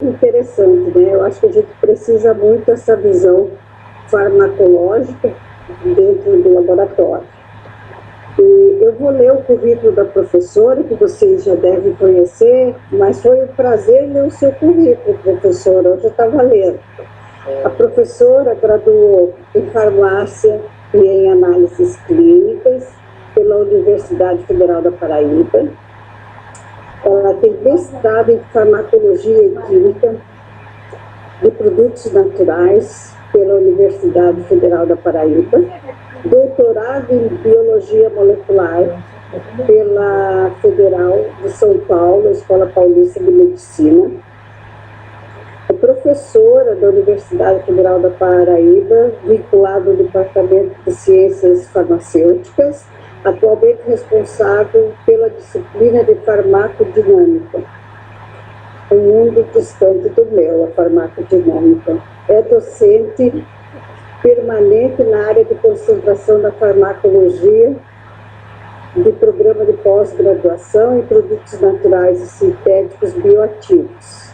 interessante, né? Eu acho que a gente precisa muito dessa visão farmacológica dentro do laboratório. E eu vou ler o currículo da professora, que vocês já devem conhecer, mas foi um prazer ler o seu currículo, professora, eu já estava lendo. A professora graduou em farmácia e em análises clínicas pela Universidade Federal da Paraíba. Ela tem mestrado em farmacologia e química de produtos naturais pela Universidade Federal da Paraíba, doutorado em biologia molecular pela Federal de São Paulo, Escola Paulista de Medicina. É professora da Universidade Federal da Paraíba, vinculada ao Departamento de Ciências Farmacêuticas, atualmente responsável pela disciplina de farmacodinâmica. Um mundo distante do meu, a farmacodinâmica. É docente permanente na área de concentração da farmacologia, de programa de pós-graduação em produtos naturais e sintéticos bioativos.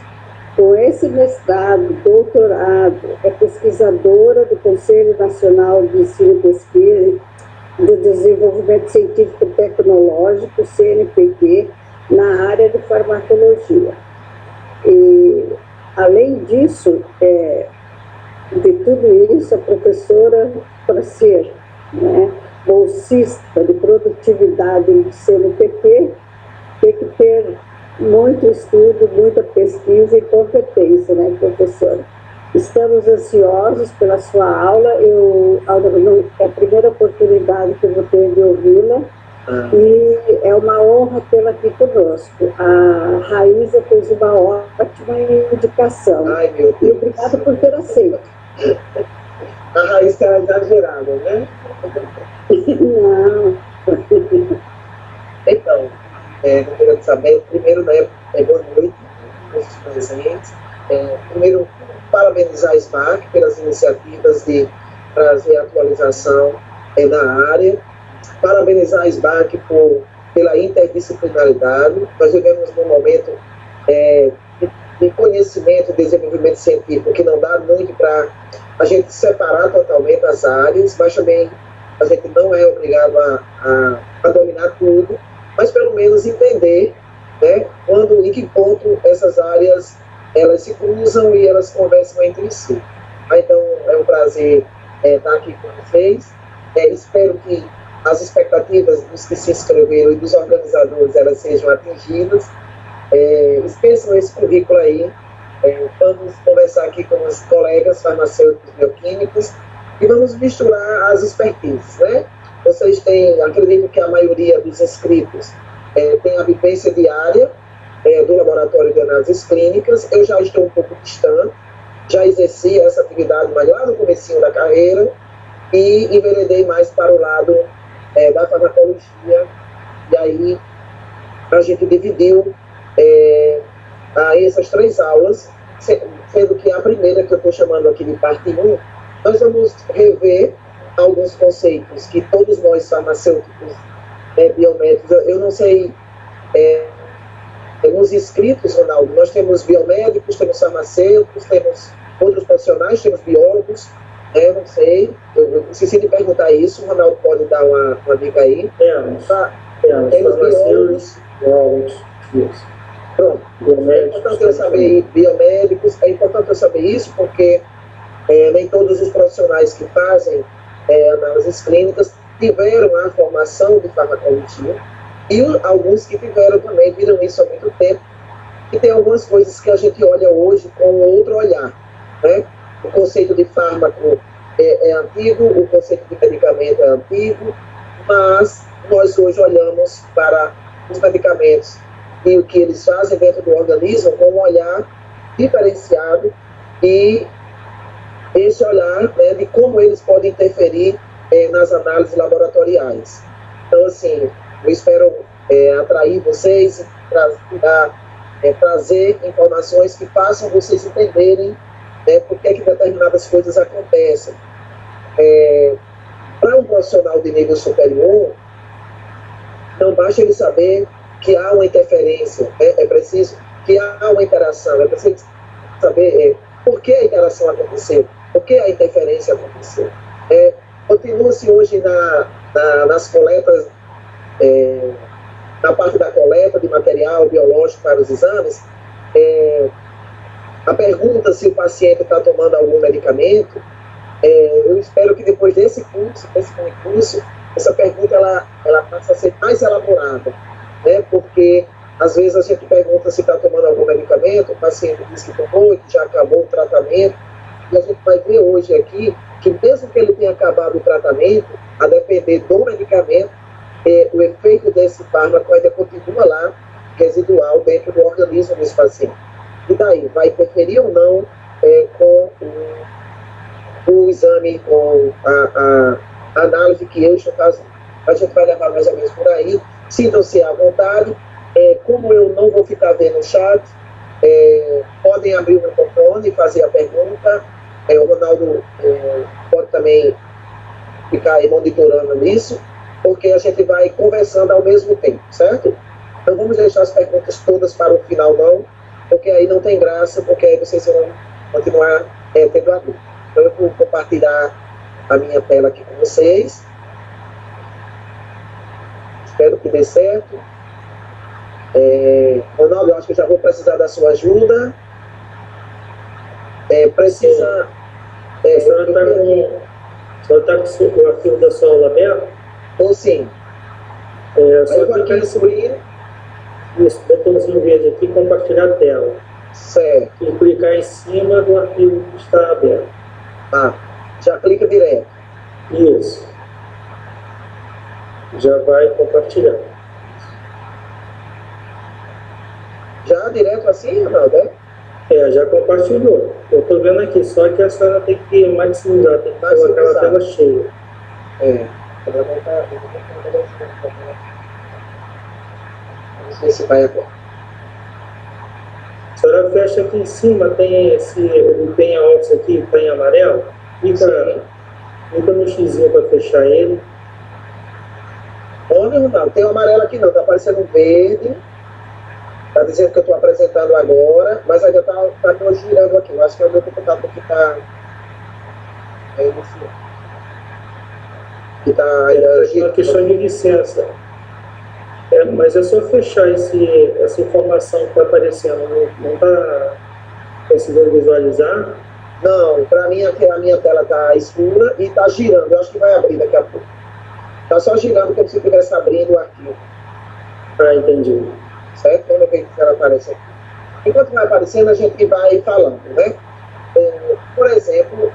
Com esse mestrado, doutorado, é pesquisadora do Conselho Nacional de Ensino e Pesquisa de Desenvolvimento Científico e Tecnológico, CNPq, na área de farmacologia. E, além disso, de tudo isso, a professora, para ser bolsista de produtividade do CNPq, tem que ter muito estudo, muita pesquisa e competência, né, professora? Estamos ansiosos pela sua aula. É a primeira oportunidade que eu vou ter de ouvi-la. E é uma honra tê-la aqui conosco. A Raíza fez uma ótima indicação. Ai, meu Deus. E obrigada por ter aceito. A Raíza está exagerada, né? Não. Então, eu queria saber, primeiro, né, boa noite aos presentes. Primeiro, parabenizar a SBAC pelas iniciativas de trazer atualização na área. Parabenizar a SBAC pela interdisciplinaridade. Nós vivemos num momento de conhecimento e desenvolvimento científico que não dá muito para a gente separar totalmente as áreas, mas também a gente não é obrigado a dominar tudo, mas pelo menos entender, né, quando, em que ponto essas áreas elas se cruzam e elas conversam entre si. Então, é um prazer estar aqui com vocês. Espero que as expectativas dos que se inscreveram e dos organizadores elas sejam atingidas. Esqueçam esse currículo aí. Vamos conversar aqui com os colegas farmacêuticos bioquímicos e vamos misturar as expertises, né? Vocês têm, acredito que a maioria dos inscritos tem a vivência diária do laboratório de análises clínicas. Eu já estou um pouco distante, já exerci essa atividade mais lá no comecinho da carreira e enveredei mais para o lado da farmacologia, e aí a gente dividiu essas 3 aulas, sendo que a primeira, que eu estou chamando aqui de parte 1, nós vamos rever alguns conceitos que todos nós farmacêuticos biomédicos, eu não sei, nos inscritos, Ronaldo, nós temos biomédicos, temos farmacêuticos, temos outros profissionais, temos biólogos, eu não sei, eu preciso de perguntar isso, o Ronaldo pode dar uma dica aí. Temos biólogos. Pronto. É importante eu saber biomédicos, é importante eu saber isso porque nem todos os profissionais que fazem análises clínicas tiveram a formação de farmacologia e alguns que tiveram também viram isso há muito tempo, e tem algumas coisas que a gente olha hoje com outro olhar, né? O conceito de fármaco é antigo, o conceito de medicamento é antigo, mas nós hoje olhamos para os medicamentos e o que eles fazem dentro do organismo com um olhar diferenciado, e esse olhar, né, de como eles podem interferir nas análises laboratoriais. Então, assim, eu espero atrair vocês, trazer informações que façam vocês entenderem por que determinadas coisas acontecem. Para um profissional de nível superior, não basta ele saber que há uma interferência, é preciso que há uma interação, é preciso saber por que a interação aconteceu, por que a interferência aconteceu. Continua-se hoje nas coletas, na parte da coleta de material biológico para os exames, a pergunta se o paciente está tomando algum medicamento. Eu espero que depois desse curso, essa pergunta ela passa a ser mais elaborada, né? Porque às vezes a gente pergunta se está tomando algum medicamento, o paciente diz que tomou e que já acabou o tratamento, e a gente vai ver hoje aqui que mesmo que ele tenha acabado o tratamento, a depender do medicamento, o efeito desse fármaco ainda continua lá, residual, dentro do organismo desse paciente. E daí, vai interferir ou não com o exame, com a análise que eu estou fazendo. A gente vai levar mais ou menos por aí. Sintam-se à vontade. Como eu não vou ficar vendo o chat, podem abrir o microfone e fazer a pergunta. O Ronaldo pode também ficar aí monitorando isso, porque a gente vai conversando ao mesmo tempo, certo? Então vamos deixar as perguntas todas para o final, não, porque aí não tem graça, porque aí vocês vão continuar tendo a dúvida. Então eu vou compartilhar a minha tela aqui com vocês. Espero que dê certo. Ronaldo, eu acho que eu já vou precisar da sua ajuda. Precisa... A senhora está com o arquivo da sua aula aberto? Ou sim. Só clicar nesse botãozinho verde aqui, compartilhar a tela. Certo. E clicar em cima do arquivo que está aberto. Já clica direto. Isso. Já vai compartilhar. Já direto assim, Ronaldo? Já compartilhou. Eu estou vendo aqui, só que a senhora tem que maximizar, tem que colocar a tela cheia. Vamos ver se vai agora. A senhora fecha aqui em cima, tem esse Open aqui, que está em amarelo. Clica no xizinho para fechar ele. Onde, Ronaldo? Tem o amarelo aqui não, está aparecendo um verde. Está dizendo que eu estou apresentando agora, mas ainda está girando aqui. Eu acho que é o meu computador que está ainda girando. É uma questão de licença. Mas é só fechar essa informação que está aparecendo. Não está conseguindo visualizar? Não, para mim aqui a minha tela está escura e está girando. Eu acho que vai abrir daqui a pouco. Está só girando como se estivesse abrindo o arquivo. Entendi. Certo? Vamos ver se ela aparece aqui. Enquanto vai aparecendo, a gente vai falando, né? Por exemplo,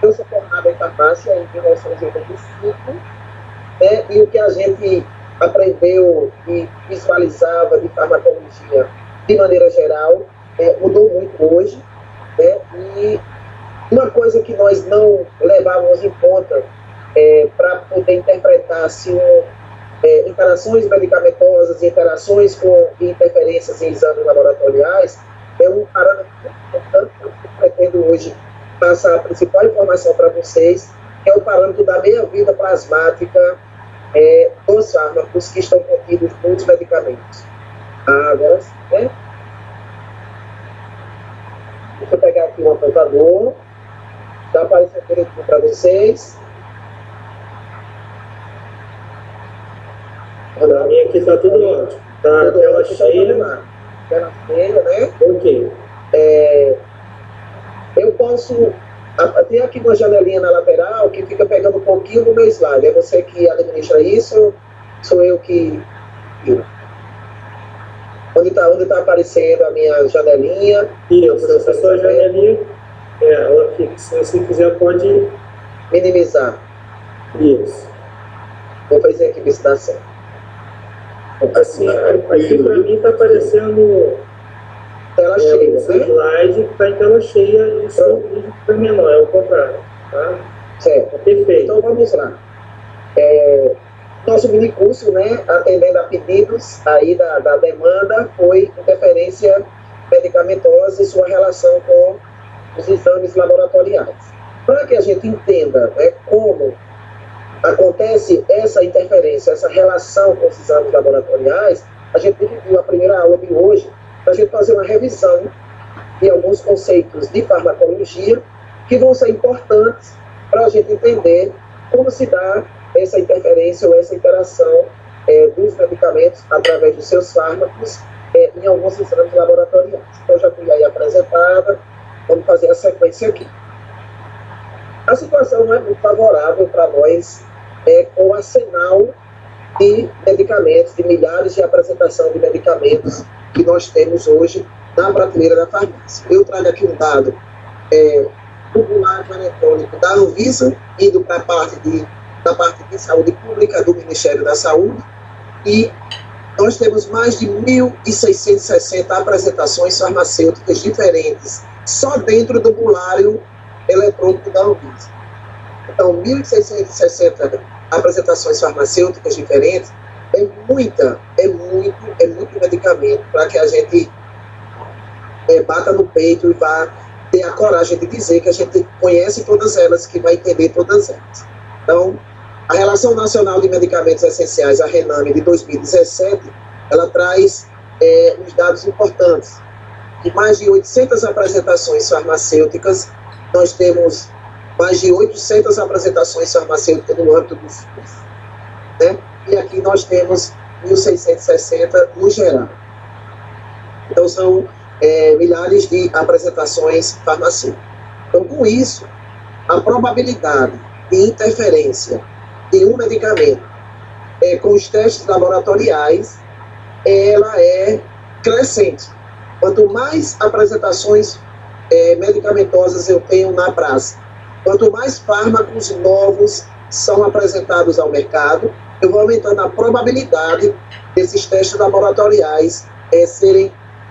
eu sou formado em farmácia em 1985, né? E o que a gente aprendeu e visualizava de farmacologia de maneira geral mudou muito hoje, né? E uma coisa que nós não levávamos em conta para poder interpretar se interações medicamentosas, interações com interferências em exames laboratoriais, é um parâmetro muito importante que eu pretendo hoje passar a principal informação para vocês, que é o parâmetro da meia-vida plasmática dos fármacos que estão contidos nos medicamentos. Agora sim, né? Deixa eu pegar aqui um apontador. Está aparecendo aqui para vocês. A minha aqui está tudo ótimo. Está a tela cheia. Tela cheia, né? Ok. Eu posso... Tem aqui uma janelinha na lateral que fica pegando um pouquinho do meu slide. É você que administra isso? Sou eu que... Onde está aparecendo a minha janelinha? Isso, essa sua janelinha, ela fica. Se você quiser, pode... minimizar. Isso. Vou fazer aqui ver se dá certo. Assim, aqui para mim está aparecendo tela cheia, o slide que está em tela cheia e o seu vídeo está menor, é o contrário. Tá? Certo. Perfeito. Então vamos lá. Nosso mini curso, né, atendendo a pedidos aí da demanda, foi interferência medicamentosa e sua relação com os exames laboratoriais. Para que a gente entenda, né, como acontece essa interferência, essa relação com os exames laboratoriais, a gente dividiu a primeira aula de hoje para a gente fazer uma revisão de alguns conceitos de farmacologia que vão ser importantes para a gente entender como se dá essa interferência ou essa interação dos medicamentos através dos seus fármacos em alguns exames laboratoriais. Então, já fui aí apresentada, vamos fazer a sequência aqui. A situação não é muito favorável para nós com o arsenal de medicamentos, de milhares de apresentação de medicamentos que nós temos hoje na prateleira da farmácia. Eu trago aqui um dado popular eletrônico da Anvisa, indo para da parte de saúde pública do Ministério da Saúde, e nós temos mais de 1.660 apresentações farmacêuticas diferentes, só dentro do bulário eletrônico da Anvisa. Então, 1.660 apresentações farmacêuticas diferentes é muito medicamento para que a gente bata no peito e vá ter a coragem de dizer que a gente conhece todas elas, que vai entender todas elas. Então, a Relação Nacional de Medicamentos Essenciais, a RENAME, de 2017, ela traz uns dados importantes. De mais de 800 apresentações farmacêuticas, nós temos mais de 800 apresentações farmacêuticas no âmbito do SUS, né? E aqui nós temos 1.660 no geral. Então, são milhares de apresentações farmacêuticas. Então, com isso, a probabilidade de interferência de um medicamento com os testes laboratoriais, ela é crescente. Quanto mais apresentações medicamentosas eu tenho na praça, quanto mais fármacos novos são apresentados ao mercado, eu vou aumentando a probabilidade desses testes laboratoriais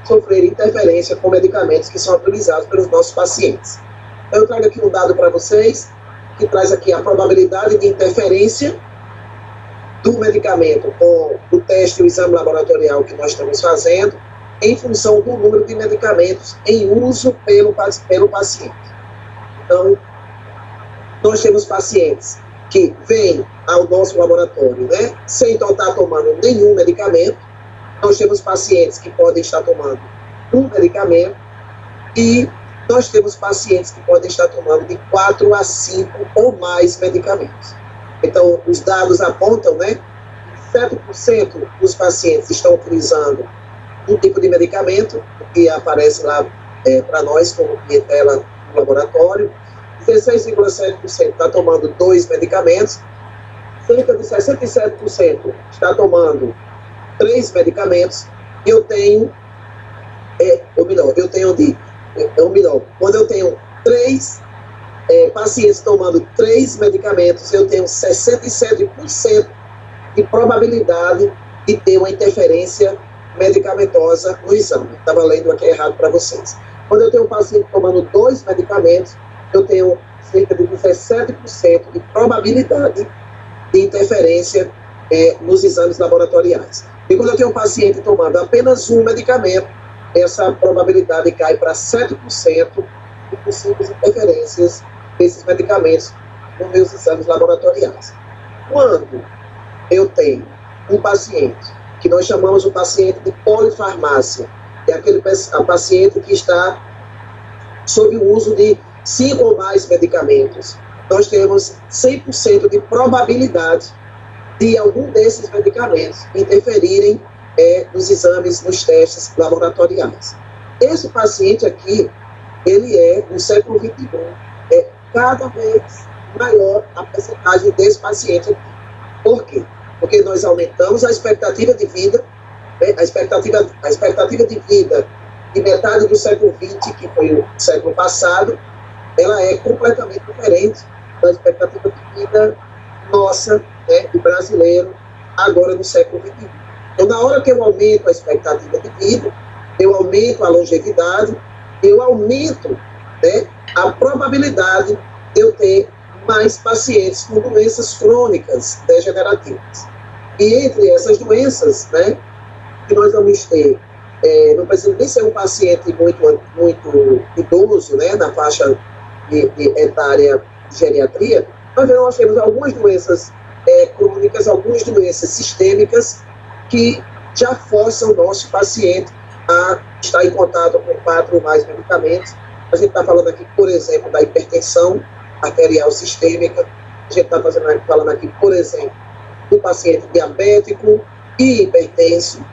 sofrerem interferência com medicamentos que são utilizados pelos nossos pacientes. Eu trago aqui um dado para vocês, que traz aqui a probabilidade de interferência do medicamento com o teste e o exame laboratorial que nós estamos fazendo, em função do número de medicamentos em uso pelo paciente. Então, nós temos pacientes que vêm ao nosso laboratório, né, sem estar tomando nenhum medicamento. Nós temos pacientes que podem estar tomando um medicamento e nós temos pacientes que podem estar tomando de 4 a 5 ou mais medicamentos. Então, os dados apontam, né, que 7% dos pacientes estão utilizando um tipo de medicamento, que aparece lá para nós como clientela no laboratório, 16,7% está tomando 2 medicamentos, cerca de 67% está tomando 3 medicamentos, e eu tenho, quando eu tenho 3 pacientes tomando 3 medicamentos, eu tenho 67% de probabilidade de ter uma interferência medicamentosa no exame. Estava lendo aqui errado para vocês. Quando eu tenho um paciente tomando 2 medicamentos, eu tenho cerca de 17% de probabilidade de interferência nos exames laboratoriais. E quando eu tenho um paciente tomando apenas um medicamento, essa probabilidade cai para 7% de possíveis interferências desses medicamentos nos meus exames laboratoriais. Quando eu tenho um paciente, que nós chamamos o paciente de polifarmácia, é aquele paciente que está sob o uso de 5 ou mais medicamentos, nós temos 100% de probabilidade de algum desses medicamentos interferirem nos exames, nos testes laboratoriais. Esse paciente aqui, ele no século XXI, cada vez maior a percentagem desse paciente aqui. Por quê? Porque nós aumentamos a expectativa de vida, né? a expectativa de vida de metade do século XX, que foi o século passado, ela é completamente diferente da expectativa de vida nossa, né, do brasileiro, agora no século XXI. Então, na hora que eu aumento a expectativa de vida, eu aumento a longevidade, eu aumento, né, a probabilidade de eu ter mais pacientes com doenças crônicas degenerativas. E entre essas doenças, né, que nós vamos ter, não precisa nem ser um paciente muito idoso, né, na faixa de etária de geriatria, nós temos algumas doenças crônicas, algumas doenças sistêmicas que já forçam o nosso paciente a estar em contato com 4 ou mais medicamentos. A gente está falando aqui, por exemplo, da hipertensão arterial sistêmica. A gente está falando aqui, por exemplo, do paciente diabético e hipertenso.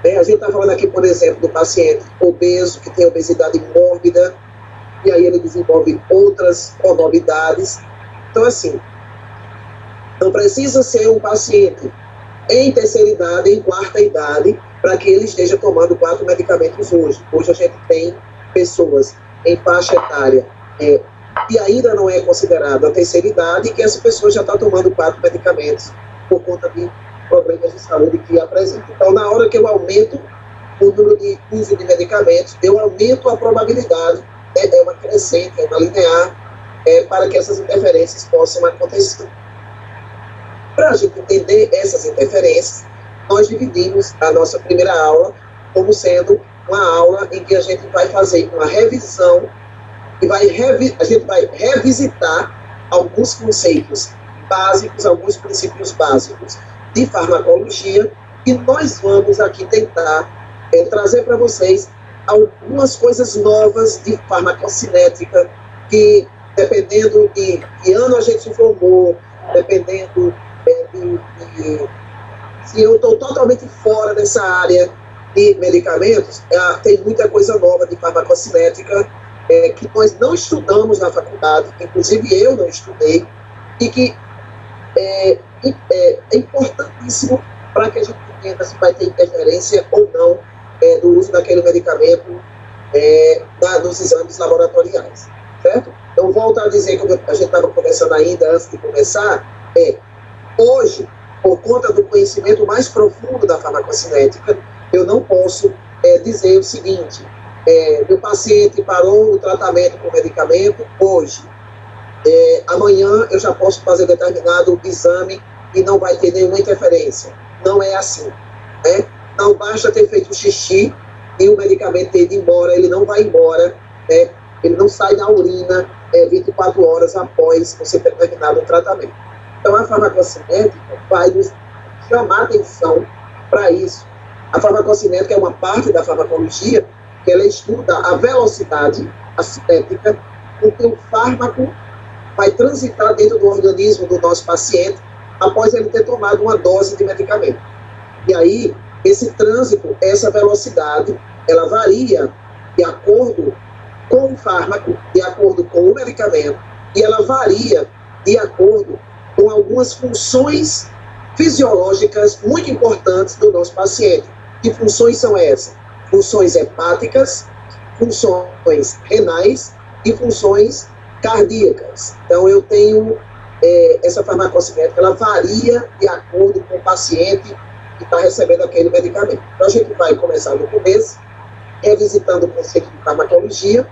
A gente está falando aqui, por exemplo, do paciente obeso, que tem obesidade mórbida, e aí ele desenvolve outras comorbidades. Então, assim, não precisa ser um paciente em terceira idade, em quarta idade, para que ele esteja tomando 4 medicamentos hoje. Hoje a gente tem pessoas em faixa etária e ainda não é considerado a terceira idade, e que essa pessoa já está tomando 4 medicamentos por conta de problemas de saúde que apresenta. Então, na hora que eu aumento o número de uso de medicamentos, eu aumento a probabilidade, é uma crescente, é uma linear, para que essas interferências possam acontecer. Para a gente entender essas interferências, nós dividimos a nossa primeira aula como sendo uma aula em que a gente vai fazer uma revisão e a gente vai revisitar alguns conceitos básicos, alguns princípios básicos de farmacologia, e nós vamos aqui tentar trazer para vocês algumas coisas novas de farmacocinética que, dependendo de que ano a gente se formou, dependendo se eu estou totalmente fora dessa área de medicamentos, tem muita coisa nova de farmacocinética que nós não estudamos na faculdade, inclusive eu não estudei, e que é importantíssimo para que a gente entenda se vai ter interferência ou não do uso daquele medicamento nos exames laboratoriais, certo? Então, volto a dizer, como a gente estava conversando ainda antes de começar, hoje, por conta do conhecimento mais profundo da farmacocinética, eu não posso dizer o seguinte: meu paciente parou o tratamento com medicamento hoje, amanhã eu já posso fazer determinado exame e não vai ter nenhuma interferência. Não é assim. Não basta ter feito xixi e o medicamento ter ido embora, ele não vai embora, ele não sai da urina 24 horas após você ter terminado o tratamento. Então, a farmacocinética vai nos chamar atenção para isso. A farmacocinética é uma parte da farmacologia que ela estuda a velocidade, a cinética, com que o fármaco vai transitar dentro do organismo do nosso paciente após ele ter tomado uma dose de medicamento. E aí, esse trânsito, essa velocidade, ela varia de acordo com o fármaco, de acordo com o medicamento, e ela varia de acordo com algumas funções fisiológicas muito importantes do nosso paciente. Que funções são essas? Funções hepáticas, funções renais e funções cardíacas. Então, eu tenho essa farmacocinética, ela varia de acordo com o paciente que está recebendo aquele medicamento. Então, a gente vai começar no começo, revisitando o conceito de farmacologia,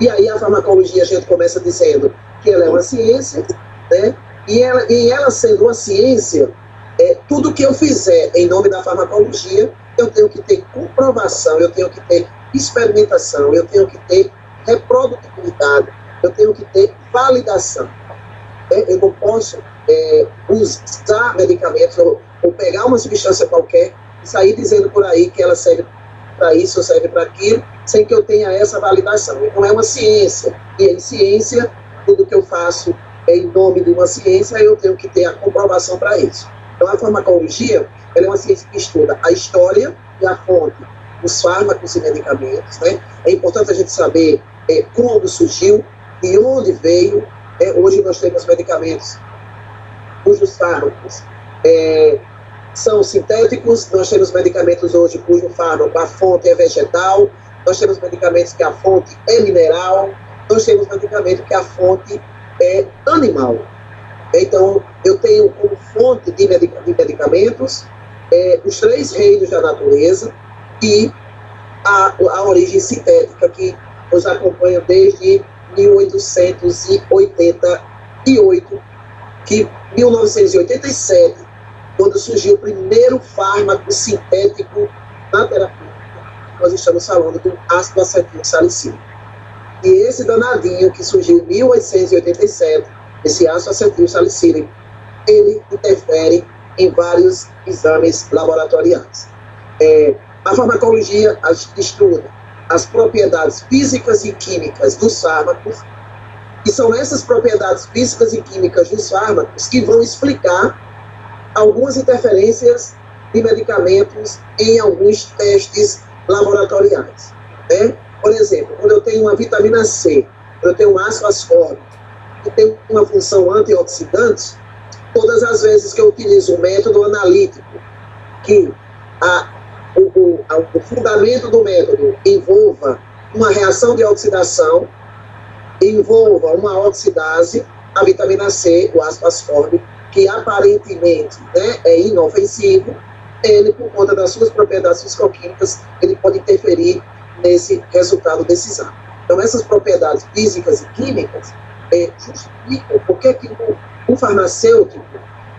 e aí a farmacologia a gente começa dizendo que ela é uma ciência, né? E ela sendo uma ciência, tudo que eu fizer em nome da farmacologia, eu tenho que ter comprovação, eu tenho que ter experimentação, eu tenho que ter reprodutibilidade, eu tenho que ter validação. Eu não posso usar medicamentos ou pegar uma substância qualquer e sair dizendo por aí que ela serve para isso ou serve para aquilo, sem que eu tenha essa validação. Então, é uma ciência. E em ciência, tudo que eu faço em nome de uma ciência, eu tenho que ter a comprovação para isso. Então, a farmacologia, ela é uma ciência que estuda a história e a fonte dos fármacos e medicamentos, né? É importante a gente saber como surgiu, de onde veio. Hoje nós temos medicamentos cujos fármacos são sintéticos, nós temos medicamentos hoje cujo fármaco, a fonte é vegetal, nós temos medicamentos que a fonte é mineral, nós temos medicamentos que a fonte é animal. Então, eu tenho como fonte de medicamentos os 3 reinos da natureza e a origem sintética que nos acompanha desde 1888, que 1987, quando surgiu o primeiro fármaco sintético na terapia, nós estamos falando do ácido acetil salicílico. E esse danadinho que surgiu em 1887, esse ácido acetil salicílico, ele interfere em vários exames laboratoriais. A farmacologia estuda as propriedades físicas e químicas dos fármacos, e são essas propriedades físicas e químicas dos fármacos que vão explicar algumas interferências de medicamentos em alguns testes laboratoriais, né? Por exemplo, quando eu tenho uma vitamina C, quando eu tenho um ácido ascórbico, que tem uma função antioxidante, todas as vezes que eu utilizo um método analítico, que o fundamento do método envolva uma reação de oxidação, envolva uma oxidase, a vitamina C, o ácido ascórbico, que aparentemente, né, é inofensivo, ele, por conta das suas propriedades fisicoquímicas, ele pode interferir nesse resultado desse exame. Então, essas propriedades físicas e químicas justificam por que o farmacêutico,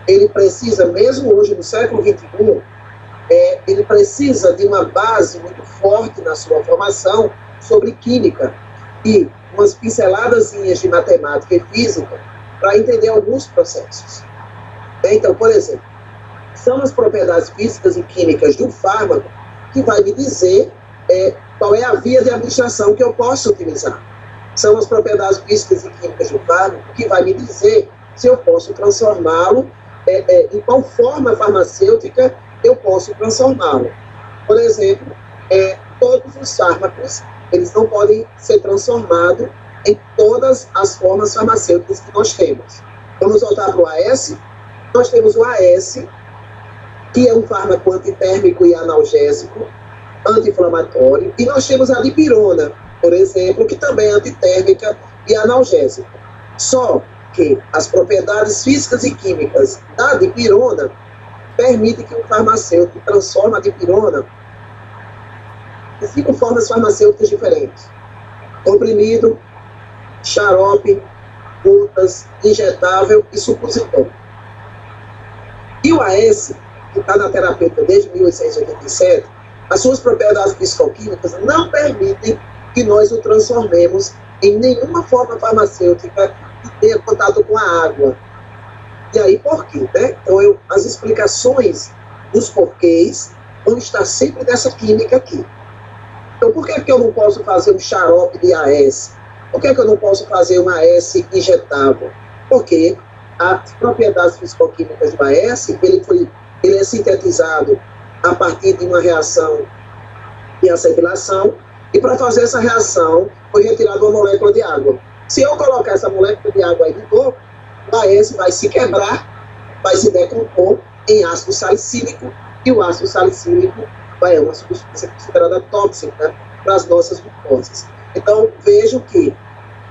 ele precisa, mesmo hoje no século XXI, ele precisa de uma base muito forte na sua formação sobre química e umas pinceladazinhas de matemática e física para entender alguns processos. Então, por exemplo, são as propriedades físicas e químicas do fármaco que vai me dizer qual é a via de administração que eu posso utilizar. São as propriedades físicas e químicas do fármaco que vai me dizer se eu posso transformá-lo, em qual forma farmacêutica eu posso transformá-lo. Por exemplo, todos os fármacos, eles não podem ser transformados em todas as formas farmacêuticas que nós temos. Vamos voltar para o AS. Nós temos o AS, que é um fármaco antitérmico e analgésico, anti-inflamatório, e nós temos a dipirona, por exemplo, que também é antitérmica e analgésica. Só que as propriedades físicas e químicas da dipirona permitem que o farmacêutico transforme a dipirona em 5 formas farmacêuticas diferentes: comprimido, xarope, gotas, injetável e supositório. E o AS, que está na terapêutica desde 1887, as suas propriedades fisicoquímicas não permitem que nós o transformemos em nenhuma forma farmacêutica que tenha contato com a água. E aí, por quê? Né? Então, as explicações dos porquês vão estar sempre nessa química aqui. Então, por que eu não posso fazer um xarope de AS? Por que eu não posso fazer um AS injetável? Porque as propriedades fisicoquímicas do AS, ele é sintetizado a partir de uma reação de assimilação, e para fazer essa reação foi retirada uma molécula de água. Se eu colocar essa molécula de água aí de novo, o AS vai se quebrar, vai se decompor em ácido salicílico, e o ácido salicílico é uma substância considerada tóxica para as nossas mucosas. Então, vejam que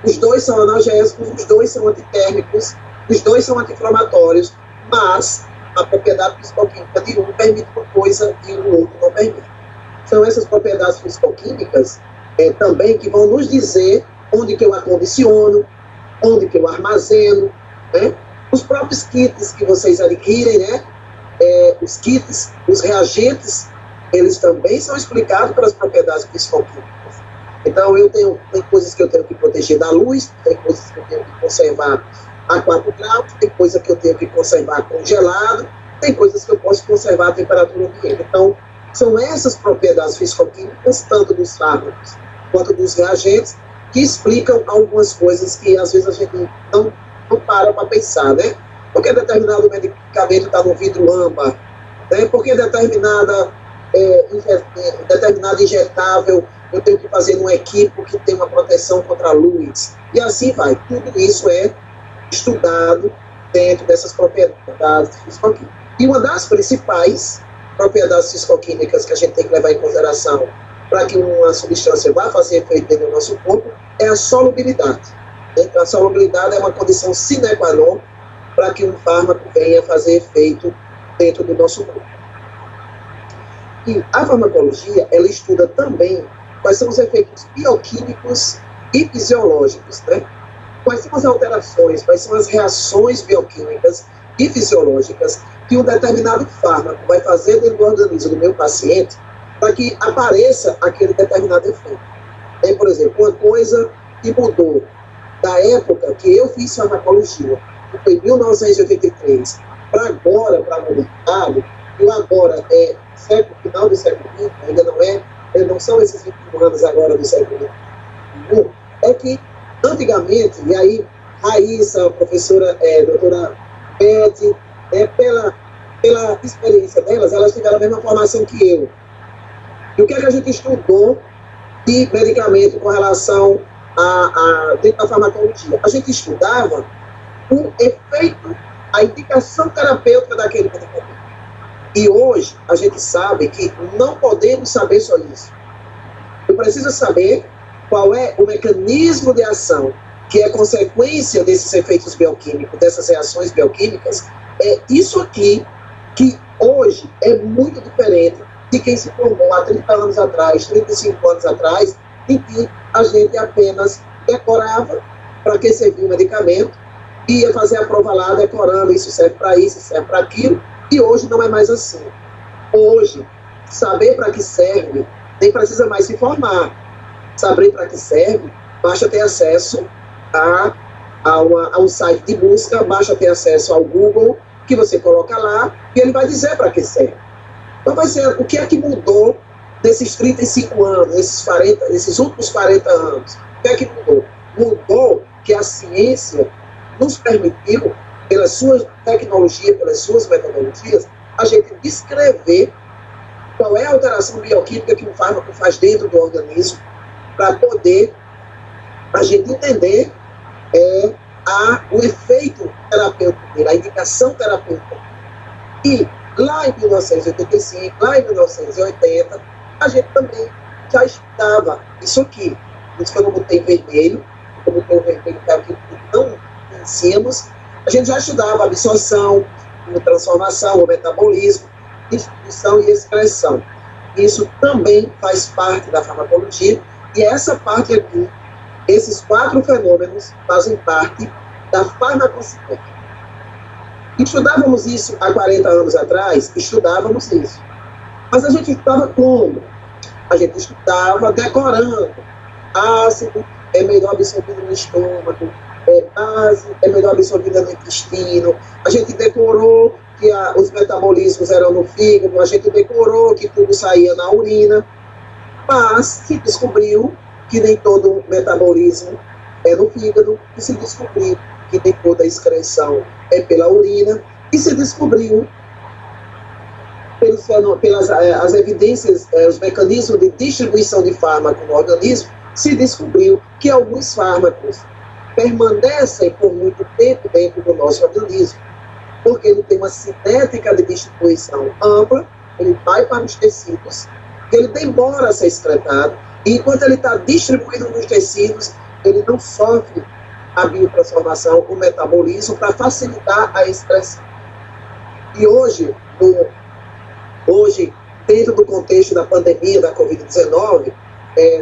os dois são analgésicos, os dois são antitérmicos, os dois são anti-inflamatórios, mas a propriedade fisicoquímica de um permite uma coisa e o outro não permite. São essas propriedades fisicoquímicas também que vão nos dizer onde que eu acondiciono, onde que eu armazeno, né? Os próprios kits que vocês adquirem, né? Os kits, os reagentes, eles também são explicados pelas propriedades fisicoquímicas. Então, tem coisas que eu tenho que proteger da luz, tem coisas que eu tenho que conservar a 4 graus, tem coisas que eu tenho que conservar congelado, tem coisas que eu posso conservar a temperatura ambiente. Então, são essas propriedades fisicoquímicas, tanto dos fármacos quanto dos reagentes, que explicam algumas coisas que às vezes a gente não para pensar, né? Por que determinado medicamento está no vidro âmbar? Né? Por que determinado injetável eu tenho que fazer num equipo que tem uma proteção contra a luz? E assim vai. Tudo isso é estudado dentro dessas propriedades fisicoquímicas. E uma das principais propriedades fisicoquímicas que a gente tem que levar em consideração para que uma substância vá fazer efeito dentro do nosso corpo é a solubilidade. Então, a solubilidade é uma condição sine qua non para que um fármaco venha fazer efeito dentro do nosso corpo. E a farmacologia, ela estuda também quais são os efeitos bioquímicos e fisiológicos, né? Quais são as alterações, quais são as reações bioquímicas e fisiológicas que um determinado fármaco vai fazer dentro do organismo do meu paciente para que apareça aquele determinado efeito. Por exemplo, uma coisa que mudou da época que eu fiz farmacologia, que foi em 1983, para agora, para o mercado, e o agora é final do século XX, ainda não são esses 21 anos agora do século XXI, é que antigamente, e aí Raíssa, a professora doutora Beth, pela experiência delas, elas tiveram a mesma formação que eu. E o que é que a gente estudou de medicamento com relação dentro da farmacologia? A gente estudava o efeito, a indicação terapêutica daquele medicamento. E hoje a gente sabe que não podemos saber só isso. Eu preciso saber qual é o mecanismo de ação que é consequência desses efeitos bioquímicos, dessas reações bioquímicas. É isso aqui que hoje é muito diferente de quem se formou há 30 anos atrás, 35 anos atrás, em que a gente apenas decorava para que servia o medicamento, ia fazer a prova lá decorando, isso serve para isso, isso serve para aquilo, e hoje não é mais assim. Hoje, saber para que serve, nem precisa mais se formar. Saber para que serve, basta ter acesso a um site de busca, basta ter acesso ao Google, que você coloca lá, e ele vai dizer para que serve. Então vai ser o que é que mudou nesses 35 anos, nesses últimos 40 anos. O que é que mudou? Mudou que a ciência nos permitiu, pela sua tecnologia, pelas suas metodologias, a gente descrever qual é a alteração bioquímica que um fármaco faz dentro do organismo, para poder a gente entender o efeito terapêutico dele, a indicação terapêutica. E lá em 1985, lá em 1980, a gente também já estudava isso aqui. Por isso que eu não botei vermelho, eu botei o vermelho que é aquilo que não conhecíamos. A gente já estudava a absorção, a transformação, o metabolismo, distribuição e excreção. Isso também faz parte da farmacologia, e essa parte aqui, esses 4 fenômenos fazem parte da farmacocinética. Estudávamos isso há 40 anos atrás? Estudávamos isso. Mas a gente estudava como? A gente estudava decorando. Ácido é melhor absorvido no estômago, base é melhor absorvida no intestino. A gente decorou que os metabolismos eram no fígado, a gente decorou que tudo saía na urina, mas se descobriu que nem todo metabolismo é no fígado, e se descobriu que nem toda excreção é pela urina, e se descobriu, pelas as evidências, os mecanismos de distribuição de fármaco no organismo, se descobriu que alguns fármacos permanecem por muito tempo dentro do nosso organismo, porque ele tem uma cinética de distribuição ampla, ele vai para os tecidos, ele demora a ser excretado, e enquanto ele está distribuído nos tecidos, ele não sofre a biotransformação, o metabolismo, para facilitar a excreção. E hoje, dentro do contexto da pandemia da Covid-19,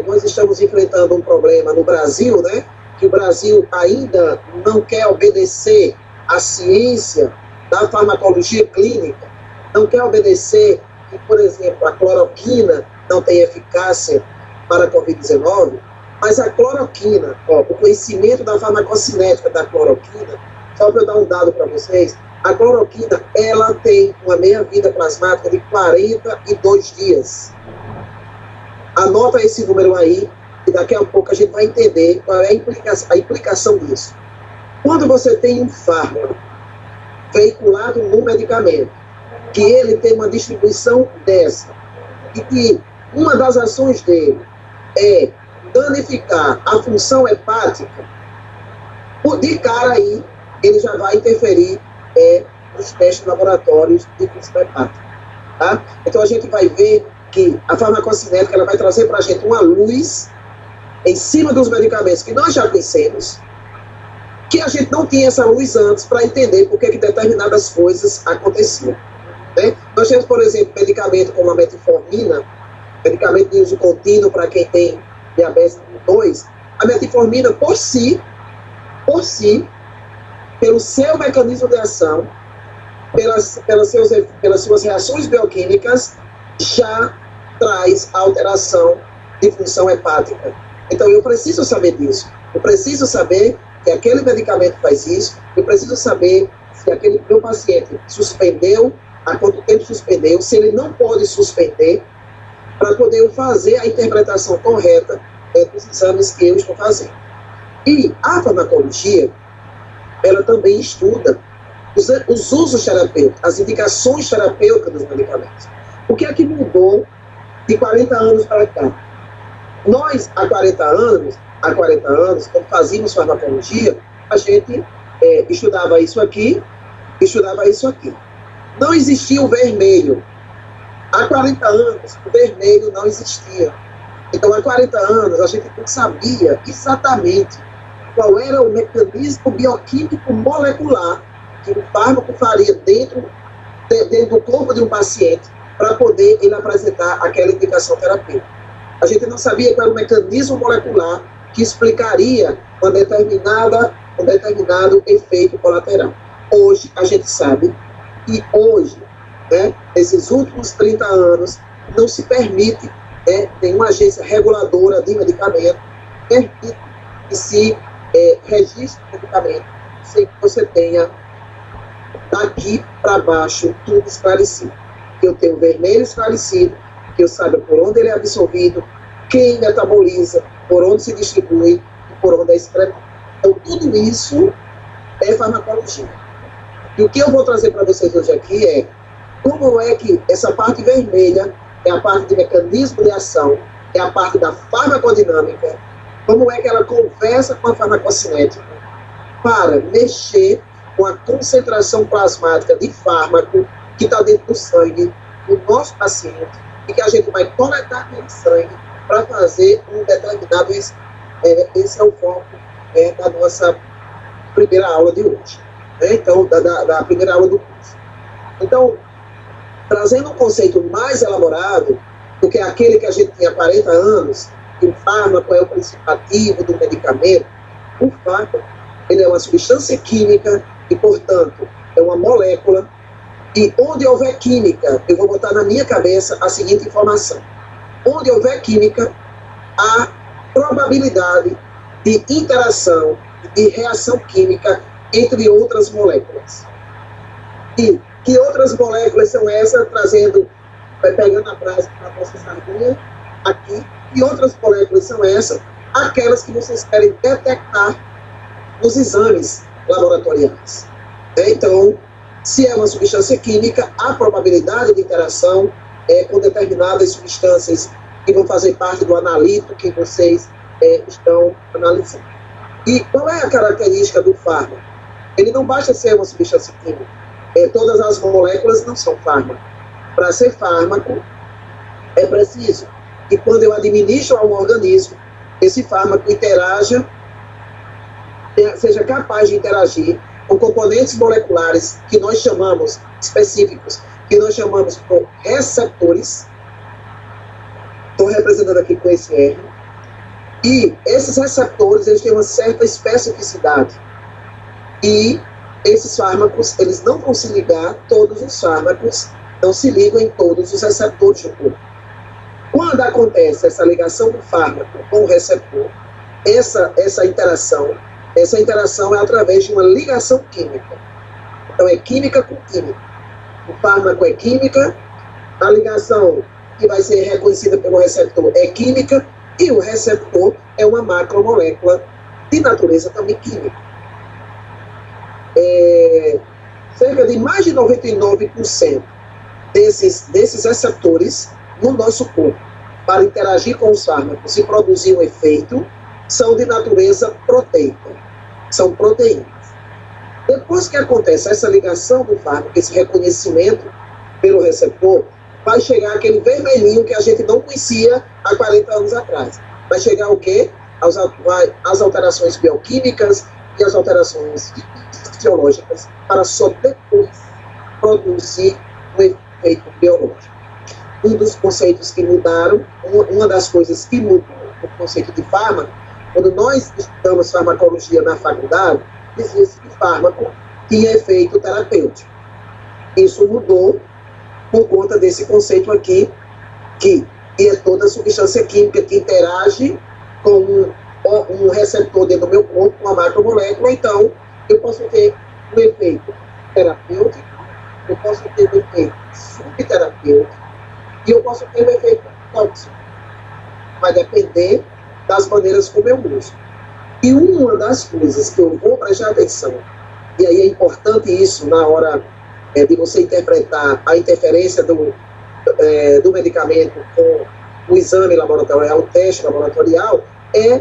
nós estamos enfrentando um problema no Brasil, né, que o Brasil ainda não quer obedecer à ciência da farmacologia clínica, não quer obedecer que, por exemplo, a cloroquina não tem eficácia para a Covid-19, mas a cloroquina, o conhecimento da farmacocinética da cloroquina, só para eu dar um dado para vocês, a cloroquina, ela tem uma meia-vida plasmática de 42 dias. Anota esse número aí, e daqui a pouco a gente vai entender qual é a implicação disso. Quando você tem um fármaco veiculado no medicamento, que ele tem uma distribuição dessa, e que uma das ações dele é danificar a função hepática, de cara aí, ele já vai interferir nos testes laboratórios de função hepática. Tá? Então a gente vai ver que a farmacocinética ela vai trazer para a gente uma luz em cima dos medicamentos que nós já conhecemos, que a gente não tinha essa luz antes para entender por que determinadas coisas aconteciam. Né? Nós temos, por exemplo, medicamento como a metformina, medicamento de uso contínuo para quem tem diabetes tipo 2, a metformina, por si, pelo seu mecanismo de ação, pelas suas reações bioquímicas, já traz alteração de função hepática. Então, eu preciso saber disso. Eu preciso saber que aquele medicamento faz isso. Eu preciso saber se aquele meu paciente suspendeu há quanto tempo suspendeu, se ele não pode suspender, para poder fazer a interpretação correta dos exames que eu estou fazendo. E a farmacologia, ela também estuda os usos terapêuticos, as indicações terapêuticas dos medicamentos. O que é que mudou de 40 anos para cá? Nós, há 40 anos, quando fazíamos farmacologia, a gente estudava isso aqui, estudava isso aqui. Não existia o vermelho. Há 40 anos, o vermelho não existia. Então, há 40 anos, a gente não sabia exatamente qual era o mecanismo bioquímico molecular que o fármaco faria dentro do corpo de um paciente para poder ele apresentar aquela indicação terapêutica. A gente não sabia qual era o mecanismo molecular que explicaria um determinado efeito colateral. Hoje, a gente sabe que hoje, nesses últimos 30 anos, não se permite, nenhuma agência reguladora de medicamento permite que se registre o medicamento sem que você tenha daqui para baixo tudo esclarecido. Que eu tenho o vermelho esclarecido, que eu saiba por onde ele é absorvido, quem metaboliza, por onde se distribui e por onde é excretado. Então, tudo isso é farmacologia. E o que eu vou trazer para vocês hoje aqui é como é que essa parte vermelha é a parte de mecanismo de ação, é a parte da farmacodinâmica, como é que ela conversa com a farmacocinética para mexer com a concentração plasmática de fármaco que está dentro do sangue do nosso paciente e que a gente vai coletar aquele sangue para fazer um determinado exame. Esse é o foco da nossa primeira aula de hoje. Então, da primeira aula do curso. Então, trazendo um conceito mais elaborado do que aquele que a gente tinha há 40 anos, que o fármaco é o princípio ativo do medicamento, o fármaco ele é uma substância química e, portanto, é uma molécula. E onde houver química, eu vou botar na minha cabeça a seguinte informação. Onde houver química, há probabilidade de interação, de reação química entre outras moléculas. E que outras moléculas são essas, pegando a frase para a nossa sardinha aqui, que outras moléculas são essas? Aquelas que vocês querem detectar nos exames laboratoriais. Então, se é uma substância química, a probabilidade de interação é com determinadas substâncias que vão fazer parte do analito que vocês estão analisando. E qual é a característica do fármaco? Ele não basta ser uma substância química. Todas as moléculas não são fármaco. Para ser fármaco, é preciso que quando eu administro a um organismo, esse fármaco interaja, seja capaz de interagir com componentes moleculares que nós chamamos, específicos, que nós chamamos por receptores. Estou representando aqui com esse R. E esses receptores, eles têm uma certa especificidade. E esses fármacos, eles não vão se ligar, todos os fármacos não se ligam em todos os receptores do corpo. Quando acontece essa ligação do fármaco com o receptor, essa interação é através de uma ligação química. Então, é química com química. O fármaco é química, a ligação que vai ser reconhecida pelo receptor é química, e o receptor é uma macromolécula de natureza também química. Cerca de mais de 99% desses receptores no nosso corpo, para interagir com os fármacos e produzir um efeito, são de natureza proteica. São proteínas. Depois que acontece essa ligação do fármaco, esse reconhecimento pelo receptor, vai chegar aquele vermelhinho que a gente não conhecia há 40 anos atrás. Vai chegar o quê? As alterações bioquímicas e as alterações fisiológicas, para só depois produzir um efeito biológico. Um dos conceitos que mudaram, uma das coisas que mudou o conceito de fármaco, quando nós estudamos farmacologia na faculdade, dizia-se que fármaco tinha efeito terapêutico. Isso mudou por conta desse conceito aqui, que é toda substância química que interage com um receptor dentro do meu corpo, com uma macromolécula. Então, eu posso ter um efeito terapêutico, eu posso ter um efeito subterapêutico e eu posso ter um efeito tóxico. Vai depender das maneiras como eu uso. E uma das coisas que eu vou prestar atenção, e aí é importante isso na hora de você interpretar a interferência do medicamento com o exame laboratorial, o teste laboratorial, é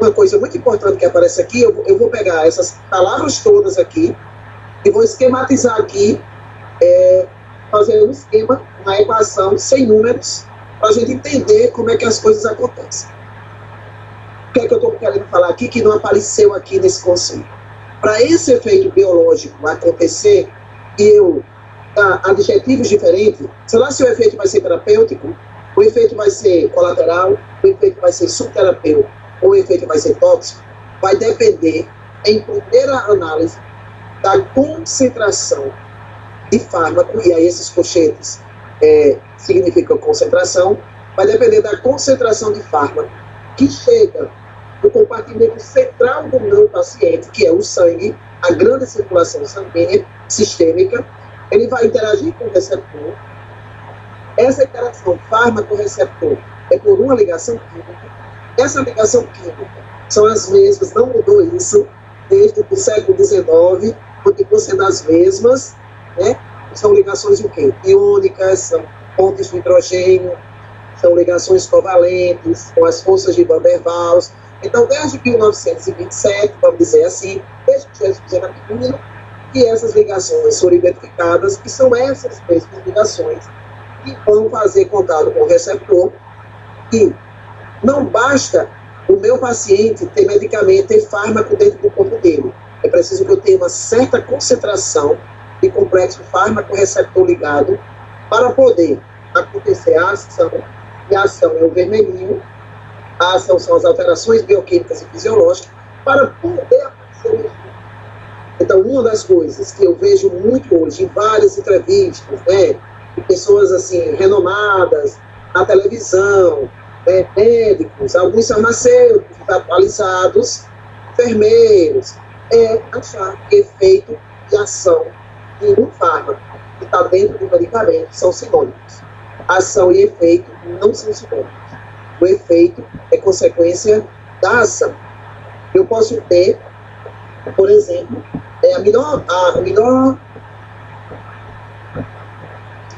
uma coisa muito importante que aparece aqui. Eu vou pegar essas palavras todas aqui e vou esquematizar aqui, fazer um esquema, uma equação sem números, para a gente entender como é que as coisas acontecem. O que é que eu estou querendo falar aqui que não apareceu aqui nesse conceito? Para esse efeito biológico acontecer e eu dar adjetivos diferentes, sei lá se o efeito vai ser terapêutico, o efeito vai ser colateral, o efeito vai ser subterapêutico, ou o efeito vai ser tóxico, vai depender, em primeira análise, da concentração de fármaco, e aí esses colchetes significam concentração, vai depender da concentração de fármaco que chega no compartimento central do meu paciente, que é o sangue, a grande circulação sanguínea sistêmica. Ele vai interagir com o receptor. Essa interação fármaco-receptor é por uma ligação química. Essa ligação química são as mesmas, não mudou isso desde o século XIX, continuam sendo as mesmas, né? São ligações o quê? Iônicas, são pontes de hidrogênio, são ligações covalentes, com as forças de Van der Waals. Então, desde 1927, vamos dizer assim, desde que Jesus era pequeno, que essas ligações foram identificadas, que são essas mesmas ligações que vão fazer contato com o receptor. E não basta o meu paciente ter medicamento, ter fármaco dentro do corpo dele. É preciso que eu tenha uma certa concentração de complexo fármaco-receptor ligado para poder acontecer a ação, e a ação é o vermelhinho, a ação são as alterações bioquímicas e fisiológicas, para poder acontecer o efeito. Então, uma das coisas que eu vejo muito hoje em várias entrevistas, né, de pessoas assim, renomadas, na televisão, né, médicos, alguns farmacêuticos atualizados, enfermeiros, é achar que efeito e ação de um fármaco que está dentro do medicamento são sinônimos. Ação e efeito não são sinônimos. O efeito é consequência da ação. Eu posso ter, por exemplo,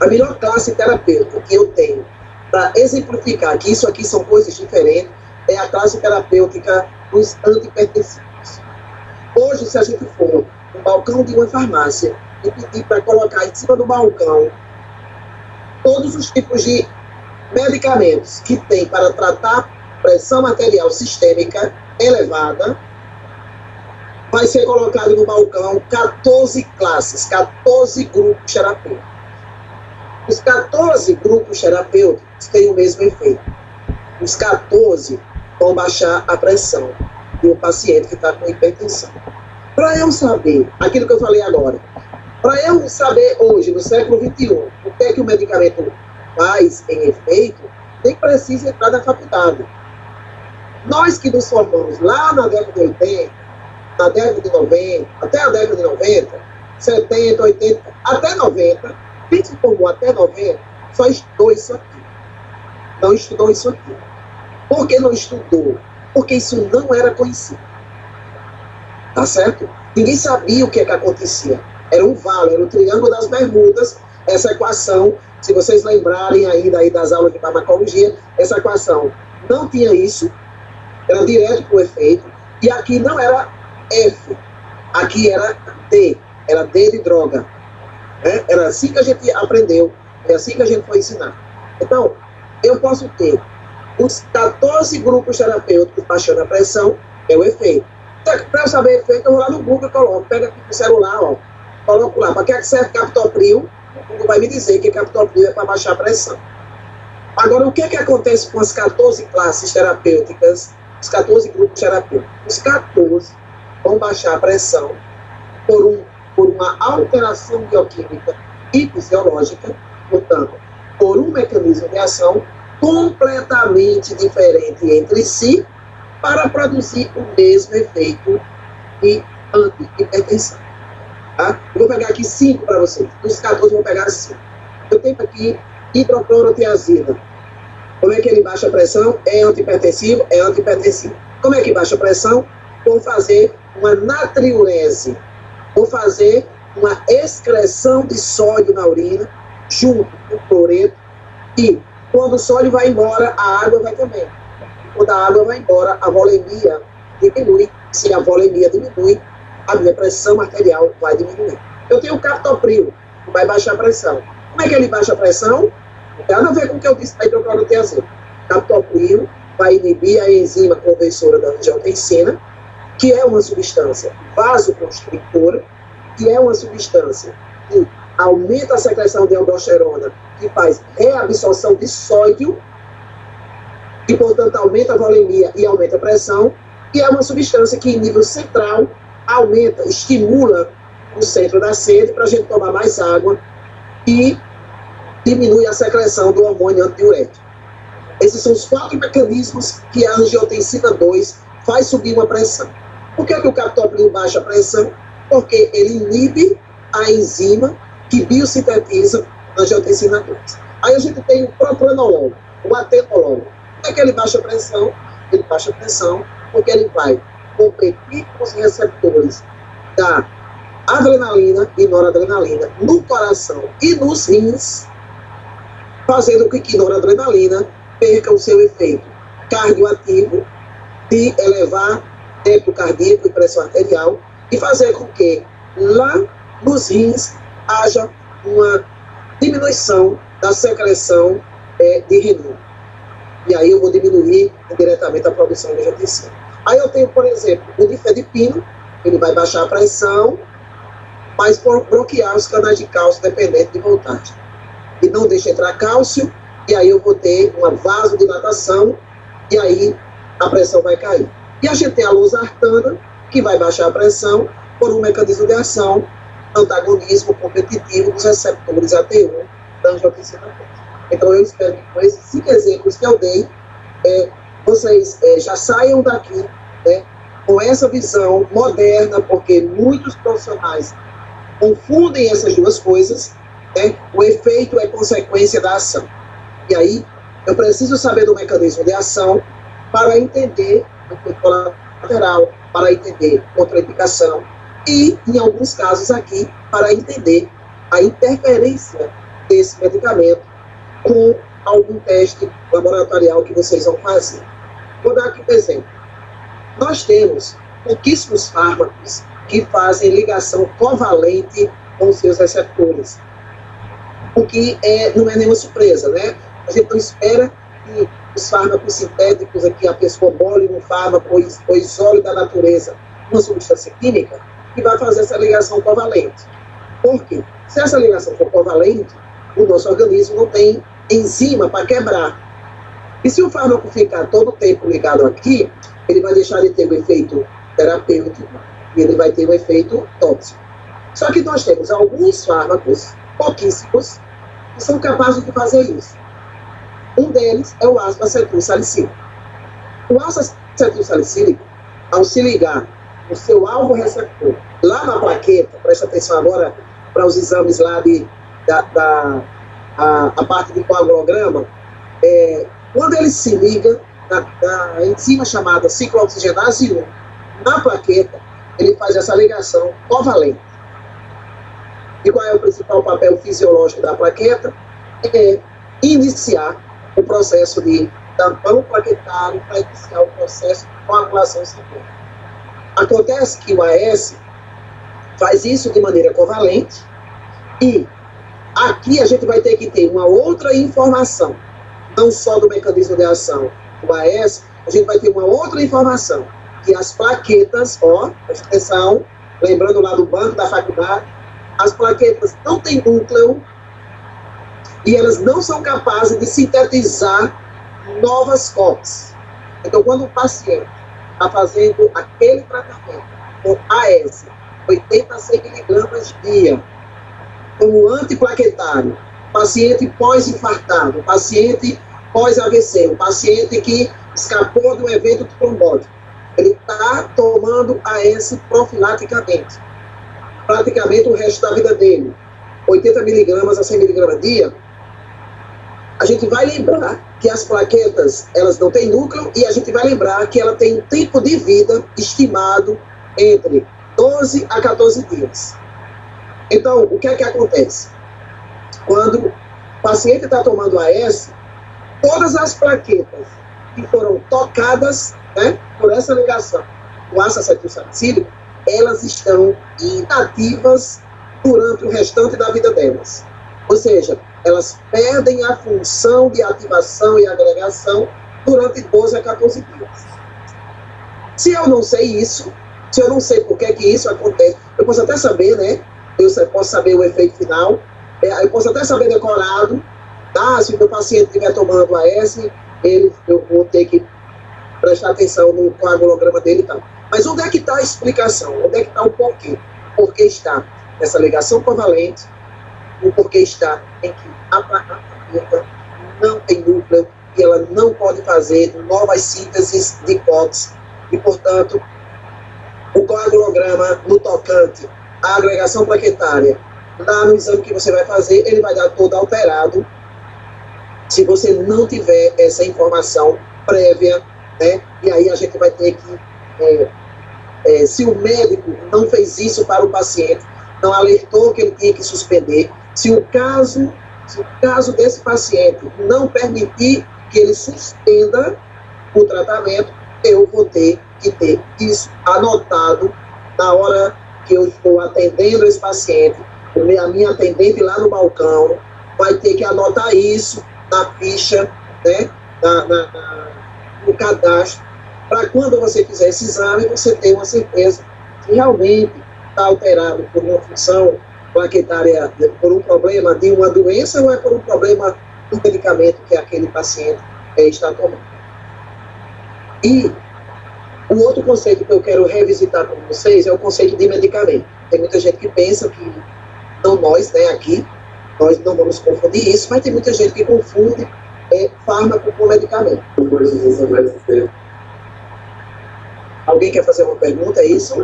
a melhor classe terapêutica que eu tenho para exemplificar que isso aqui são coisas diferentes é a classe terapêutica dos antipertensivos. Hoje, se a gente for no balcão de uma farmácia e pedir para colocar em cima do balcão todos os tipos de medicamentos que tem para tratar pressão arterial sistêmica elevada, vai ser colocado no balcão 14 classes, 14 grupos terapêuticos. Os 14 grupos terapêuticos têm o mesmo efeito. Os 14 vão baixar a pressão do paciente que está com hipertensão. Para eu saber, aquilo que eu falei agora, para eu saber hoje, no século XXI, o que é que o medicamento faz em efeito, nem precisa entrar na faculdade. Nós que nos formamos lá na década de 80, na década de 90, até a década de 90, 70, 80, até 90, quem se formou até 90 só estudou isso aqui. Não estudou isso aqui. Por que não estudou? Porque isso não era conhecido. Tá certo? Ninguém sabia o que é que acontecia. Era um vale, era o Triângulo das Bermudas, essa equação, se vocês lembrarem ainda aí das aulas de farmacologia, essa equação não tinha isso, era direto para o efeito, e aqui não era F, aqui era D de droga. Né? Era assim que a gente aprendeu, é assim que a gente foi ensinar. Então, eu posso ter os 14 grupos terapêuticos baixando a pressão, é o efeito. Para eu saber o efeito, eu vou lá no Google e coloco, pega aqui no celular, ó, coloco lá, para que serve captopril? O Google vai me dizer que captopril é para baixar a pressão. Agora, o que acontece com as 14 classes terapêuticas, os 14 grupos terapêuticos? Os 14 vão baixar a pressão por uma alteração bioquímica e fisiológica, portanto, por um mecanismo de ação completamente diferente entre si, para produzir o mesmo efeito de antihipertensão. Tá? Eu vou pegar aqui 5 para vocês. Dos 14 eu vou pegar 5. Eu tenho aqui hidroclorotiazida. Como é que ele baixa a pressão? É antihipertensivo? É antihipertensivo. Como é que baixa a pressão? Vou fazer uma natriurese. Vou fazer uma excreção de sódio na urina, junto com o cloreto, e quando o sódio vai embora, a água vai também. Quando a água vai embora, a volemia diminui. Se a volemia diminui, a minha pressão arterial vai diminuir. Eu tenho o captopril, que vai baixar a pressão. Como é que ele baixa a pressão? Não tem nada a ver com o que eu disse da hidroclorotiazida. Captopril vai inibir a enzima conversora da angiotensina, que é uma substância vasoconstritora, que é uma substância que aumenta a secreção de aldosterona, que faz reabsorção de sódio, e, portanto, aumenta a volemia e aumenta a pressão, e é uma substância que, em nível central, aumenta, estimula o centro da sede para a gente tomar mais água e diminui a secreção do hormônio antidiurético. Esses são os 4 mecanismos que a angiotensina 2 faz subir uma pressão. Por que o captopril baixa a pressão? Porque ele inibe a enzima que biosintetiza a angiotensina 2. Aí a gente tem o propranolol, o atenolol. Como é que ele baixa a pressão? Ele baixa a pressão porque ele vai competir com os receptores da adrenalina e noradrenalina no coração e nos rins, fazendo com que noradrenalina perca o seu efeito cardioativo de elevar tempo cardíaco e pressão arterial e fazer com que lá nos rins haja uma diminuição da secreção de renina. E aí eu vou diminuir indiretamente a produção de angiotensina. Aí eu tenho, por exemplo, o difedipino, ele vai baixar a pressão, mas bloquear os canais de cálcio dependente de voltagem. E não deixa entrar cálcio, e aí eu vou ter uma vasodilatação, e aí a pressão vai cair. E a gente tem a losartana, que vai baixar a pressão por um mecanismo de ação, antagonismo competitivo dos receptores AT1 da angiotensina 2. Então eu espero que com esses 5 exemplos que eu dei, vocês já saiam daqui, né, com essa visão moderna, porque muitos profissionais confundem essas duas coisas, né? O efeito é consequência da ação. E aí, eu preciso saber do mecanismo de ação para entender o efeito colateral, para entender contraindicação e, em alguns casos aqui, para entender a interferência desse medicamento com algum teste laboratorial que vocês vão fazer. Vou dar aqui um exemplo. Nós temos pouquíssimos fármacos que fazem ligação covalente com os seus receptores, o que não é nenhuma surpresa, né? A gente não espera que os fármacos sintéticos, aqui a pessoa bole um fármaco ou isole da natureza uma substância química que vai fazer essa ligação covalente. Por quê? Se essa ligação for covalente, o nosso organismo não tem enzima para quebrar. E se o fármaco ficar todo o tempo ligado aqui, ele vai deixar de ter o efeito terapêutico e ele vai ter um efeito tóxico. Só que nós temos alguns fármacos, pouquíssimos, que são capazes de fazer isso. Um deles é o ácido acetilsalicílico. O ácido acetilsalicílico, ao se ligar no seu alvo receptor, lá na plaqueta, presta atenção agora para os exames lá a parte de coagulograma, quando ele se liga na enzima chamada ciclooxigenase 1 na plaqueta, ele faz essa ligação covalente. E qual é o principal papel fisiológico da plaqueta? É iniciar o processo de tampão plaquetário para iniciar o processo de coagulação sanguínea. Acontece que o AS faz isso de maneira covalente e aqui a gente vai ter que ter uma outra informação, não só do mecanismo de ação do AS, a gente vai ter uma outra informação, que as plaquetas, presta atenção, lembrando lá do banco da faculdade, as plaquetas não têm núcleo e elas não são capazes de sintetizar novas cópias. Então, quando o paciente está fazendo aquele tratamento com AS, 80 a 100 miligramas dia, como antiplaquetário, paciente pós-infartado, paciente pós-AVC, um paciente que escapou de um evento trombótico, ele está tomando AS profilaticamente. praticamente o resto da vida dele, 80 miligramas a 100 miligramas dia, a gente vai lembrar que as plaquetas, elas não têm núcleo, e a gente vai lembrar que ela tem um tempo de vida estimado entre 12 a 14 dias. Então, o que é que acontece? Quando o paciente está tomando AS, todas as plaquetas que foram tocadas, né, por essa ligação do ácido acetilsalicílico, elas estão inativas durante o restante da vida delas. Ou seja, elas perdem a função de ativação e agregação durante 12 a 14 dias. Se eu não sei isso, se eu não sei por que isso acontece, eu posso até saber, né? Eu posso saber o efeito final, eu posso até saber decorado, tá? Se o meu paciente estiver tomando AS, eu vou ter que prestar atenção no coagulograma dele e tal. Mas onde é que está a explicação? Onde é que está o porquê? O porquê está nessa ligação covalente, o porquê está em que a plaqueta não tem núcleo e ela não pode fazer novas sínteses de COX e, portanto, o coagulograma no tocante à agregação plaquetária, lá no exame que você vai fazer, ele vai dar todo alterado se você não tiver essa informação prévia, né? E aí a gente vai ter que, se o médico não fez isso para o paciente, não alertou que ele tinha que suspender, se o caso desse paciente não permitir que ele suspenda o tratamento, eu vou ter que ter isso anotado na hora que eu estou atendendo esse paciente. A minha atendente lá no balcão vai ter que anotar isso na ficha, né, no cadastro, para quando você fizer esse exame, você ter uma certeza que realmente está alterado por uma função plaquetária, por um problema de uma doença ou é por um problema do medicamento que aquele paciente está tomando. E o outro conceito que eu quero revisitar com vocês é o conceito de medicamento. Tem muita gente que pensa que, não nós, né, aqui, nós não vamos confundir isso, mas tem muita gente que confunde fármaco com medicamento. Alguém quer fazer uma pergunta, é isso?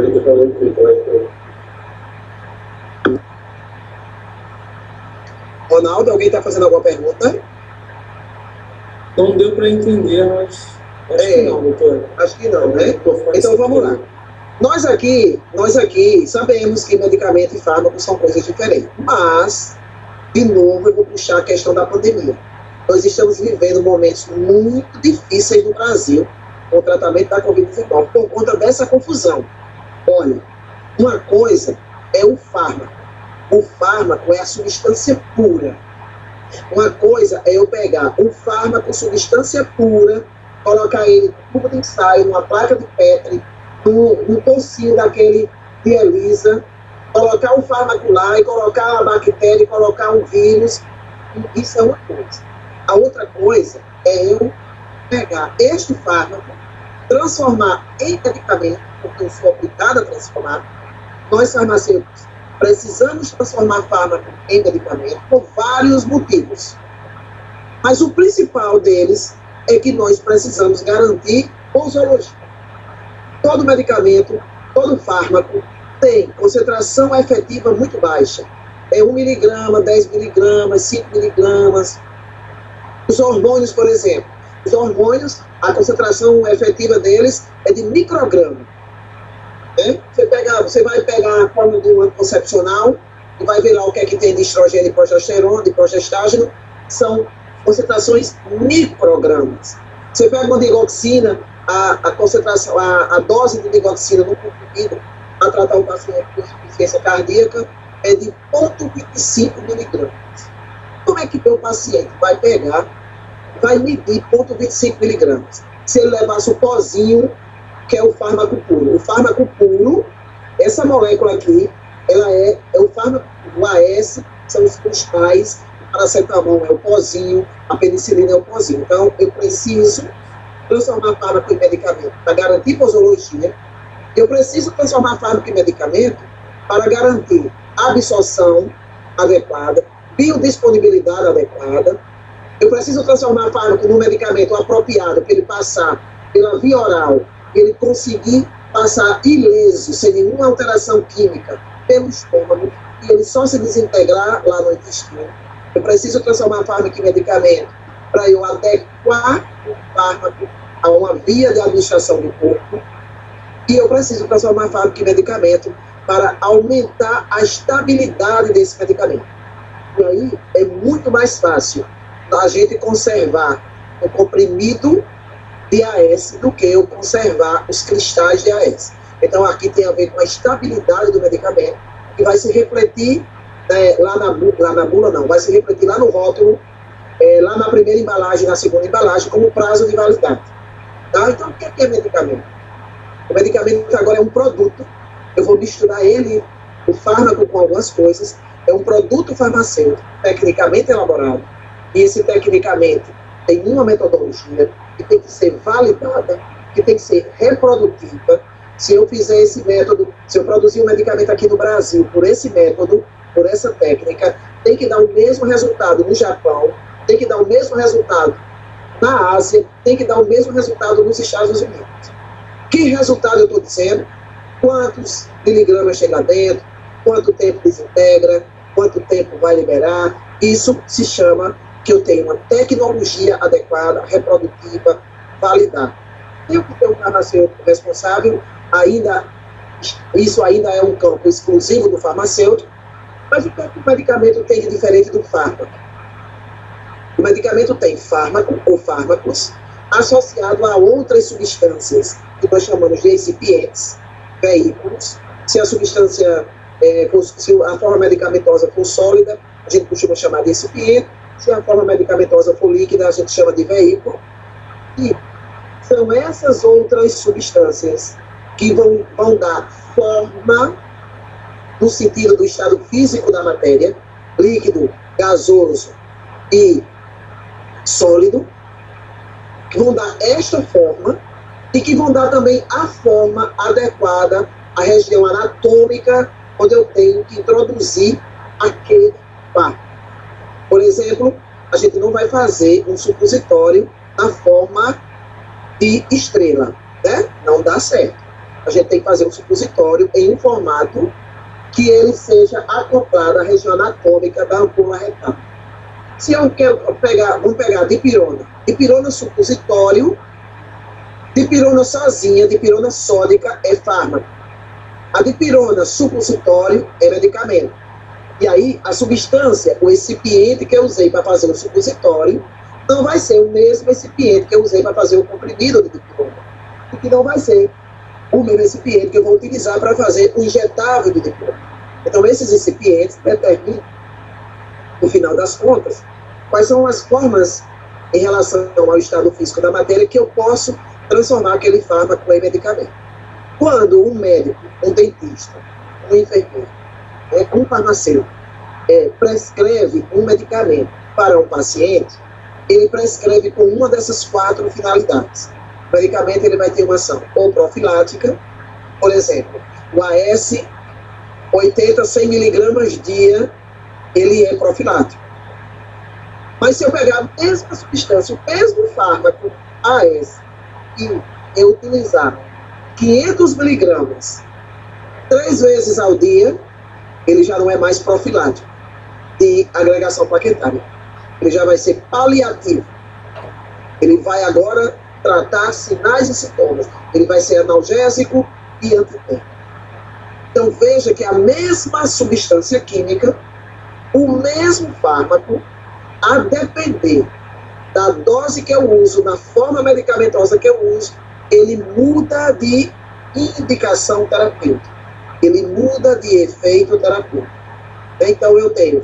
Ronaldo, alguém está fazendo alguma pergunta? Não deu para entender, mas acho que não, doutor. Acho que não, né? Então vamos lá. Nós aqui sabemos que medicamento e fármaco são coisas diferentes, mas, de novo, eu vou puxar a questão da pandemia. Nós estamos vivendo momentos muito difíceis no Brasil com o tratamento da Covid-19 por conta dessa confusão. Olha, uma coisa é o fármaco. O fármaco é a substância pura. Uma coisa é eu pegar um fármaco, substância pura, colocar ele no tubo de ensaio, numa placa de Petri, no pocinho daquele de ELISA, colocar um fármaco lá e colocar a bactéria e colocar um vírus. Isso é uma coisa. A outra coisa é eu pegar este fármaco, transformar em medicamento, porque eu sou obrigado a transformar. Nós, farmacêuticos, precisamos transformar fármaco em medicamento por vários motivos. Mas o principal deles é que nós precisamos garantir posologia. Todo medicamento, todo fármaco tem concentração efetiva muito baixa. É 1 miligrama, 10 miligramas, 5 miligramas. Os hormônios, por exemplo. Os hormônios, a concentração efetiva deles é de micrograma. Você vai pegar a forma de um anticoncepcional e vai ver lá o que é que tem de estrogênio e progesterona, de progestágeno, são concentrações microgramas. Você pega uma digoxina, a concentração, a dose de digoxina no comprimido para tratar um paciente com insuficiência cardíaca é de 0,25 miligramas. Como é que o paciente vai pegar, vai medir 0,25 miligramas? Se ele levasse o pozinho, que é o fármaco puro. O fármaco puro, essa molécula aqui, ela é o fármaco, o AS, são os cristais, o paracetamol é o pozinho, a penicilina é o pozinho. Então, eu preciso transformar fármaco em medicamento para garantir posologia. Eu preciso transformar fármaco em medicamento para garantir absorção adequada, biodisponibilidade adequada. Eu preciso transformar fármaco num medicamento apropriado para ele passar pela via oral, ele conseguir passar ileso, sem nenhuma alteração química, pelo estômago e ele só se desintegrar lá no intestino. Eu preciso transformar fármaco em medicamento para eu adequar o fármaco a uma via de administração do corpo, e eu preciso transformar fármaco em medicamento para aumentar a estabilidade desse medicamento. E aí é muito mais fácil a gente conservar o comprimido de AS do que eu conservar os cristais de AS. Então aqui tem a ver com a estabilidade do medicamento, que vai se refletir lá na bula não, vai se refletir lá no rótulo, lá na primeira embalagem, na segunda embalagem, como prazo de validade. Tá? Então o que é medicamento? O medicamento agora é um produto, eu vou misturar ele, o fármaco, com algumas coisas, é um produto farmacêutico, tecnicamente elaborado, e esse tecnicamente tem uma metodologia que tem que ser validada, que tem que ser reprodutiva. Se eu fizer esse método, se eu produzir um medicamento aqui no Brasil por esse método, por essa técnica, tem que dar o mesmo resultado no Japão, tem que dar o mesmo resultado na Ásia, tem que dar o mesmo resultado nos Estados Unidos. Que resultado eu estou dizendo? Quantos miligramas chega lá dentro, quanto tempo desintegra, quanto tempo vai liberar. Isso se chama que eu tenho uma tecnologia adequada, reprodutiva, validada. Tenho que ter um farmacêutico responsável, isso ainda é um campo exclusivo do farmacêutico, mas o que o medicamento tem de diferente do fármaco? O medicamento tem fármaco ou fármacos associado a outras substâncias que nós chamamos de recipientes, veículos. Se a substância, se a forma medicamentosa for sólida, a gente costuma chamar de recipiente. Se a forma medicamentosa for líquida, a gente chama de veículo. E são essas outras substâncias que vão dar forma, no sentido do estado físico da matéria, líquido, gasoso e sólido, que vão dar esta forma e que vão dar também a forma adequada à região anatômica onde eu tenho que introduzir aquele fármaco. Por exemplo, a gente não vai fazer um supositório na forma de estrela, né? Não dá certo. A gente tem que fazer um supositório em um formato que ele seja acoplado à região anatômica da ampola retal. Se eu quero pegar, vamos pegar dipirona. Dipirona supositório, dipirona sozinha, dipirona sódica é fármaco. A dipirona supositório é medicamento. E aí, a substância, o recipiente que eu usei para fazer o supositório, não vai ser o mesmo recipiente que eu usei para fazer o comprimido de dipirona. E que não vai ser o mesmo recipiente que eu vou utilizar para fazer o injetável de dipirona. Então, esses recipientes determinam, no final das contas, quais são as formas em relação ao estado físico da matéria que eu posso transformar aquele fármaco em medicamento. Quando um médico, um dentista, um enfermeiro, um farmacêutico prescreve um medicamento para um paciente, ele prescreve com uma dessas 4 finalidades. O medicamento ele vai ter uma ação ou profilática, por exemplo, o AS 80, 100 miligramas dia, ele é profilático. Mas se eu pegar a mesma substância, o mesmo fármaco AS, e eu utilizar 500 miligramas 3 vezes ao dia, ele já não é mais profilático de agregação plaquetária. Ele já vai ser paliativo. Ele vai agora tratar sinais e sintomas. Ele vai ser analgésico e antitérmico. Então veja que a mesma substância química, o mesmo fármaco, a depender da dose que eu uso, na forma medicamentosa que eu uso, ele muda de indicação terapêutica. Ele muda de efeito terapêutico. Então eu tenho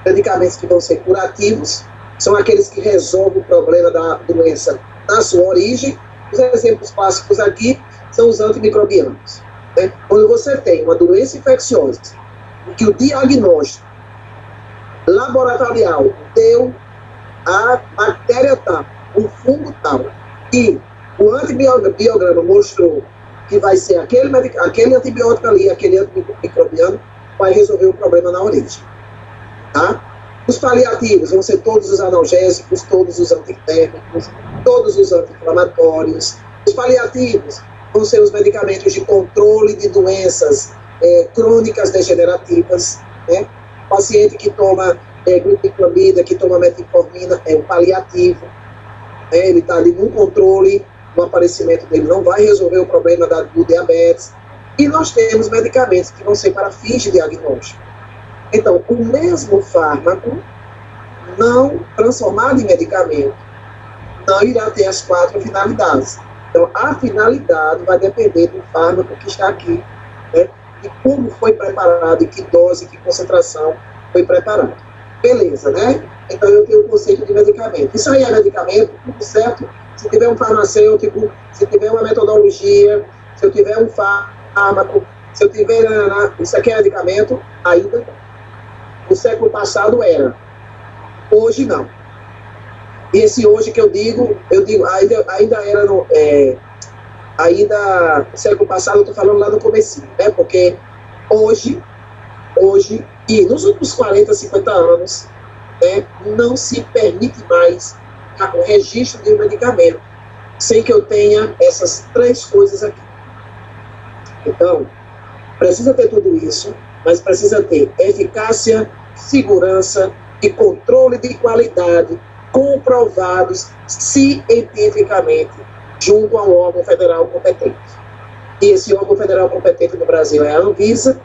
medicamentos que vão ser curativos, são aqueles que resolvem o problema da doença na sua origem. Os exemplos clássicos aqui são os antimicrobianos. Né? Quando você tem uma doença infecciosa, que o diagnóstico laboratorial deu a bactéria tal, o fungo tal, e o antibiograma mostrou que vai ser aquele antibiótico ali, aquele antimicrobiano, vai resolver o problema na origem. Tá? Os paliativos vão ser todos os analgésicos, todos os antitérmicos, todos os anti-inflamatórios. Os paliativos vão ser os medicamentos de controle de doenças crônicas degenerativas, né? Paciente que toma glipiclamida, que toma metformina, é um paliativo, né? Ele está ali no controle, no aparecimento dele não vai resolver o problema do diabetes. E nós temos medicamentos que vão ser para fins de diagnóstico. Então, o mesmo fármaco, não transformado em medicamento, não irá ter as 4 finalidades. Então, a finalidade vai depender do fármaco que está aqui, né? E como foi preparado, e que dose, que concentração foi preparado. Beleza, né? Então, eu tenho o conceito de medicamento. Isso aí é medicamento, tudo certo? Se tiver um farmacêutico, se tiver uma metodologia, se eu tiver um fármaco, se eu tiver... Isso aqui é medicamento, ainda no século passado era. Hoje não. E esse hoje que eu digo ainda era no... ainda no século passado, eu estou falando lá no comecinho, né? Porque hoje, e nos últimos 40, 50 anos, né, não se permite mais o registro de um medicamento sem que eu tenha essas 3 coisas aqui. Então, precisa ter tudo isso, mas precisa ter eficácia, segurança e controle de qualidade comprovados cientificamente junto ao órgão federal competente. E esse órgão federal competente no Brasil é a Anvisa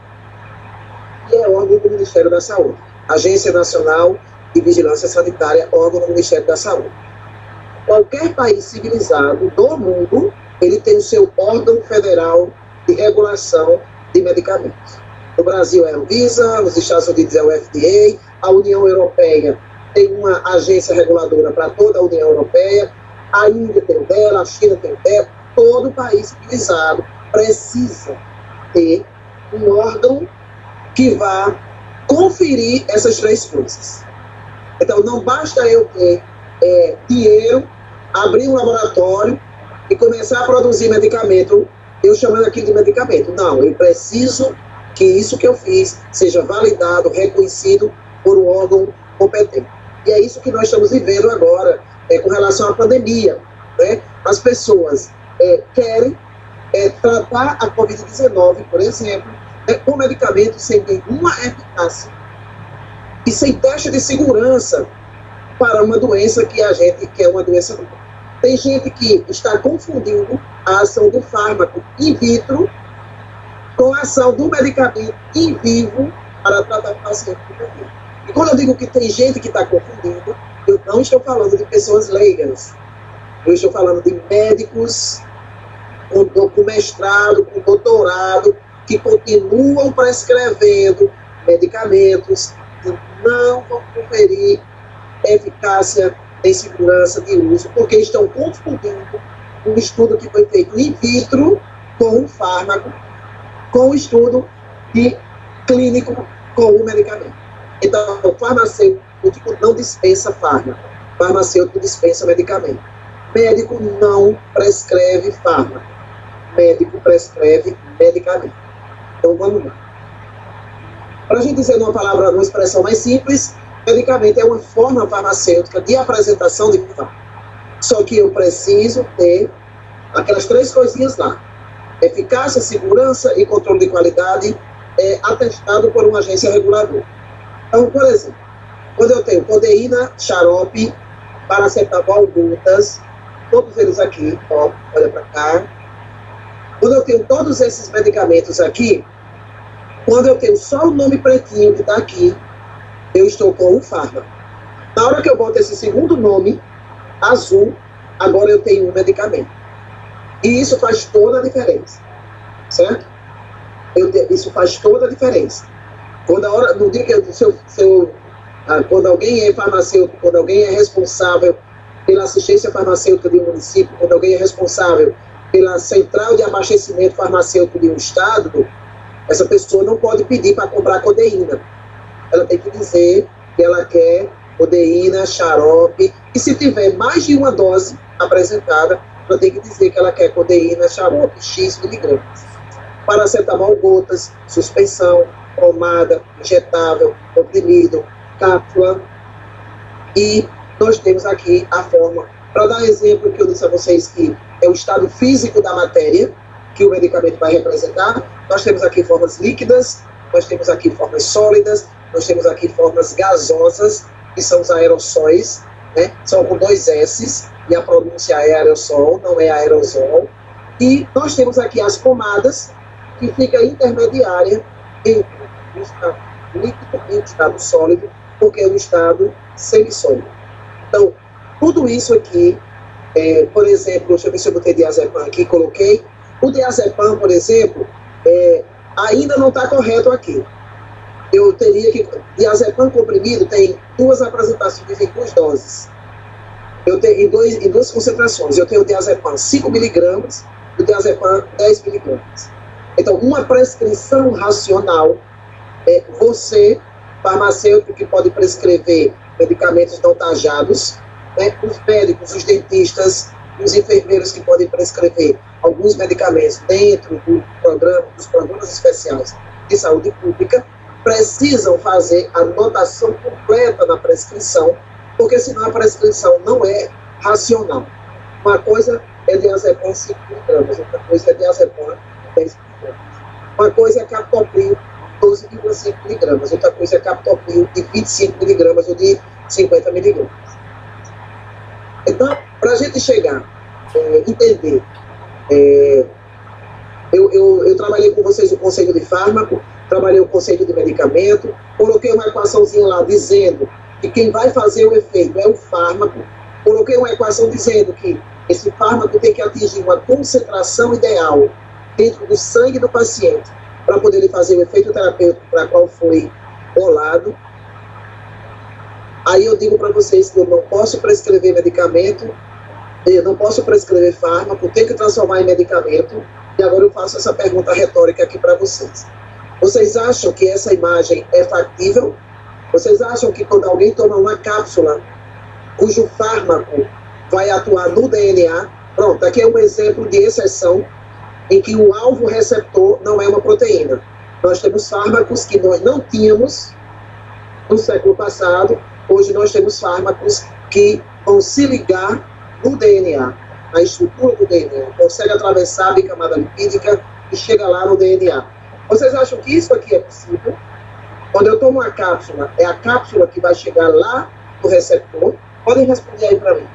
e é órgão do Ministério da Saúde. Agência Nacional de Vigilância Sanitária, órgão do Ministério da Saúde. Qualquer país civilizado do mundo, ele tem o seu órgão federal de regulação de medicamentos. No Brasil é a Anvisa, nos Estados Unidos é o FDA, a União Europeia tem uma agência reguladora para toda a União Europeia, a Índia tem o dela, a China tem o dela, todo país civilizado precisa ter um órgão que vá conferir essas 3 coisas. Então, não basta eu ter dinheiro, abrir um laboratório e começar a produzir medicamento, eu chamando aquilo de medicamento. Não, eu preciso que isso que eu fiz seja validado, reconhecido por um órgão competente. E é isso que nós estamos vivendo agora, com relação à pandemia, né? As pessoas querem tratar a Covid-19, por exemplo, com medicamentos sem nenhuma eficácia e sem teste de segurança para uma doença que é uma doença nova. Tem gente que está confundindo a ação do fármaco in vitro com a ação do medicamento in vivo para tratar o paciente com Covid. E quando eu digo que tem gente que está confundindo, eu não estou falando de pessoas leigas. Eu estou falando de médicos com mestrado, com doutorado, que continuam prescrevendo medicamentos que não vão conferir eficácia em segurança de uso, porque estão confundindo um estudo que foi feito in vitro com um fármaco, com um estudo clínico com o medicamento. Então, o farmacêutico não dispensa fármaco, o farmacêutico dispensa medicamento. Médico não prescreve fármaco, médico prescreve medicamento. Então, vamos lá. Para a gente dizer numa expressão mais simples, medicamento é uma forma farmacêutica de apresentação de fármaco. Só que eu preciso ter aquelas 3 coisinhas lá. Eficácia, segurança e controle de qualidade atestado por uma agência reguladora. Então, por exemplo, quando eu tenho codeína, xarope, paracetamol, gotas, todos eles aqui, ó, olha para cá. Quando eu tenho todos esses medicamentos aqui, quando eu tenho só o nome pretinho que está aqui, eu estou com um fármaco. Na hora que eu boto esse segundo nome, azul, agora eu tenho um medicamento. E isso faz toda a diferença, certo? Isso faz toda a diferença. No dia que quando alguém é farmacêutico, quando alguém é responsável pela assistência farmacêutica de um município, quando alguém é responsável pela central de abastecimento farmacêutico de um estado, essa pessoa não pode pedir para comprar codeína. Ela tem que dizer que ela quer codeína, xarope, e se tiver mais de uma dose apresentada, ela tem que dizer que ela quer codeína, xarope, X miligramas. Paracetamol, gotas, suspensão, pomada, injetável, comprimido, cápsula. E nós temos aqui a forma, para dar exemplo que eu disse a vocês que é o estado físico da matéria, que o medicamento vai representar. Nós temos aqui formas líquidas, nós temos aqui formas sólidas, nós temos aqui formas gasosas, que são os aerossóis, né? São com 2 S's, e a pronúncia é aerossol, não é aerosol. E nós temos aqui as pomadas, que fica intermediária entre o estado líquido e o estado sólido, porque é o estado semissólido. Então, tudo isso aqui, por exemplo, deixa eu ver se eu botei diazepam aqui, coloquei. O diazepam, por exemplo, ainda não está correto aqui. Eu teria que... Diazepam comprimido tem 2 apresentações em 2 doses. Eu tenho em 2 concentrações. Eu tenho o diazepam 5 miligramas e o diazepam 10 miligramas. Então, uma prescrição racional é você, farmacêutico, que pode prescrever medicamentos não tajados, né? Os médicos, os dentistas, os enfermeiros que podem prescrever alguns medicamentos dentro dos programas especiais de saúde pública, precisam fazer a anotação completa na prescrição, porque senão a prescrição não é racional. Uma coisa é diazepam 5 miligramas, outra coisa é diazepam 10 miligramas. Uma coisa é captopril 12,5 miligramas, outra coisa é captopril de 25 miligramas ou de 50 miligramas. Então, para a gente chegar, entender, eu trabalhei com vocês o conceito de fármaco, trabalhei o conceito de medicamento, coloquei uma equaçãozinha lá dizendo que quem vai fazer o efeito é o fármaco, coloquei uma equação dizendo que esse fármaco tem que atingir uma concentração ideal dentro do sangue do paciente para poder ele fazer o efeito terapêutico para qual foi bolado. Aí eu digo para vocês que eu não posso prescrever medicamento, eu não posso prescrever fármaco, tenho que transformar em medicamento. E agora eu faço essa pergunta retórica aqui para vocês. Vocês acham que essa imagem é factível? Vocês acham que quando alguém toma uma cápsula cujo fármaco vai atuar no DNA, pronto, aqui é um exemplo de exceção em que o alvo receptor não é uma proteína. Nós temos fármacos que nós não tínhamos no século passado, hoje nós temos fármacos que vão se ligar no DNA, na estrutura do DNA, consegue atravessar a bicamada lipídica e chega lá no DNA. Vocês acham que isso aqui é possível? Quando eu tomo uma cápsula, é a cápsula que vai chegar lá no receptor? Podem responder aí para mim.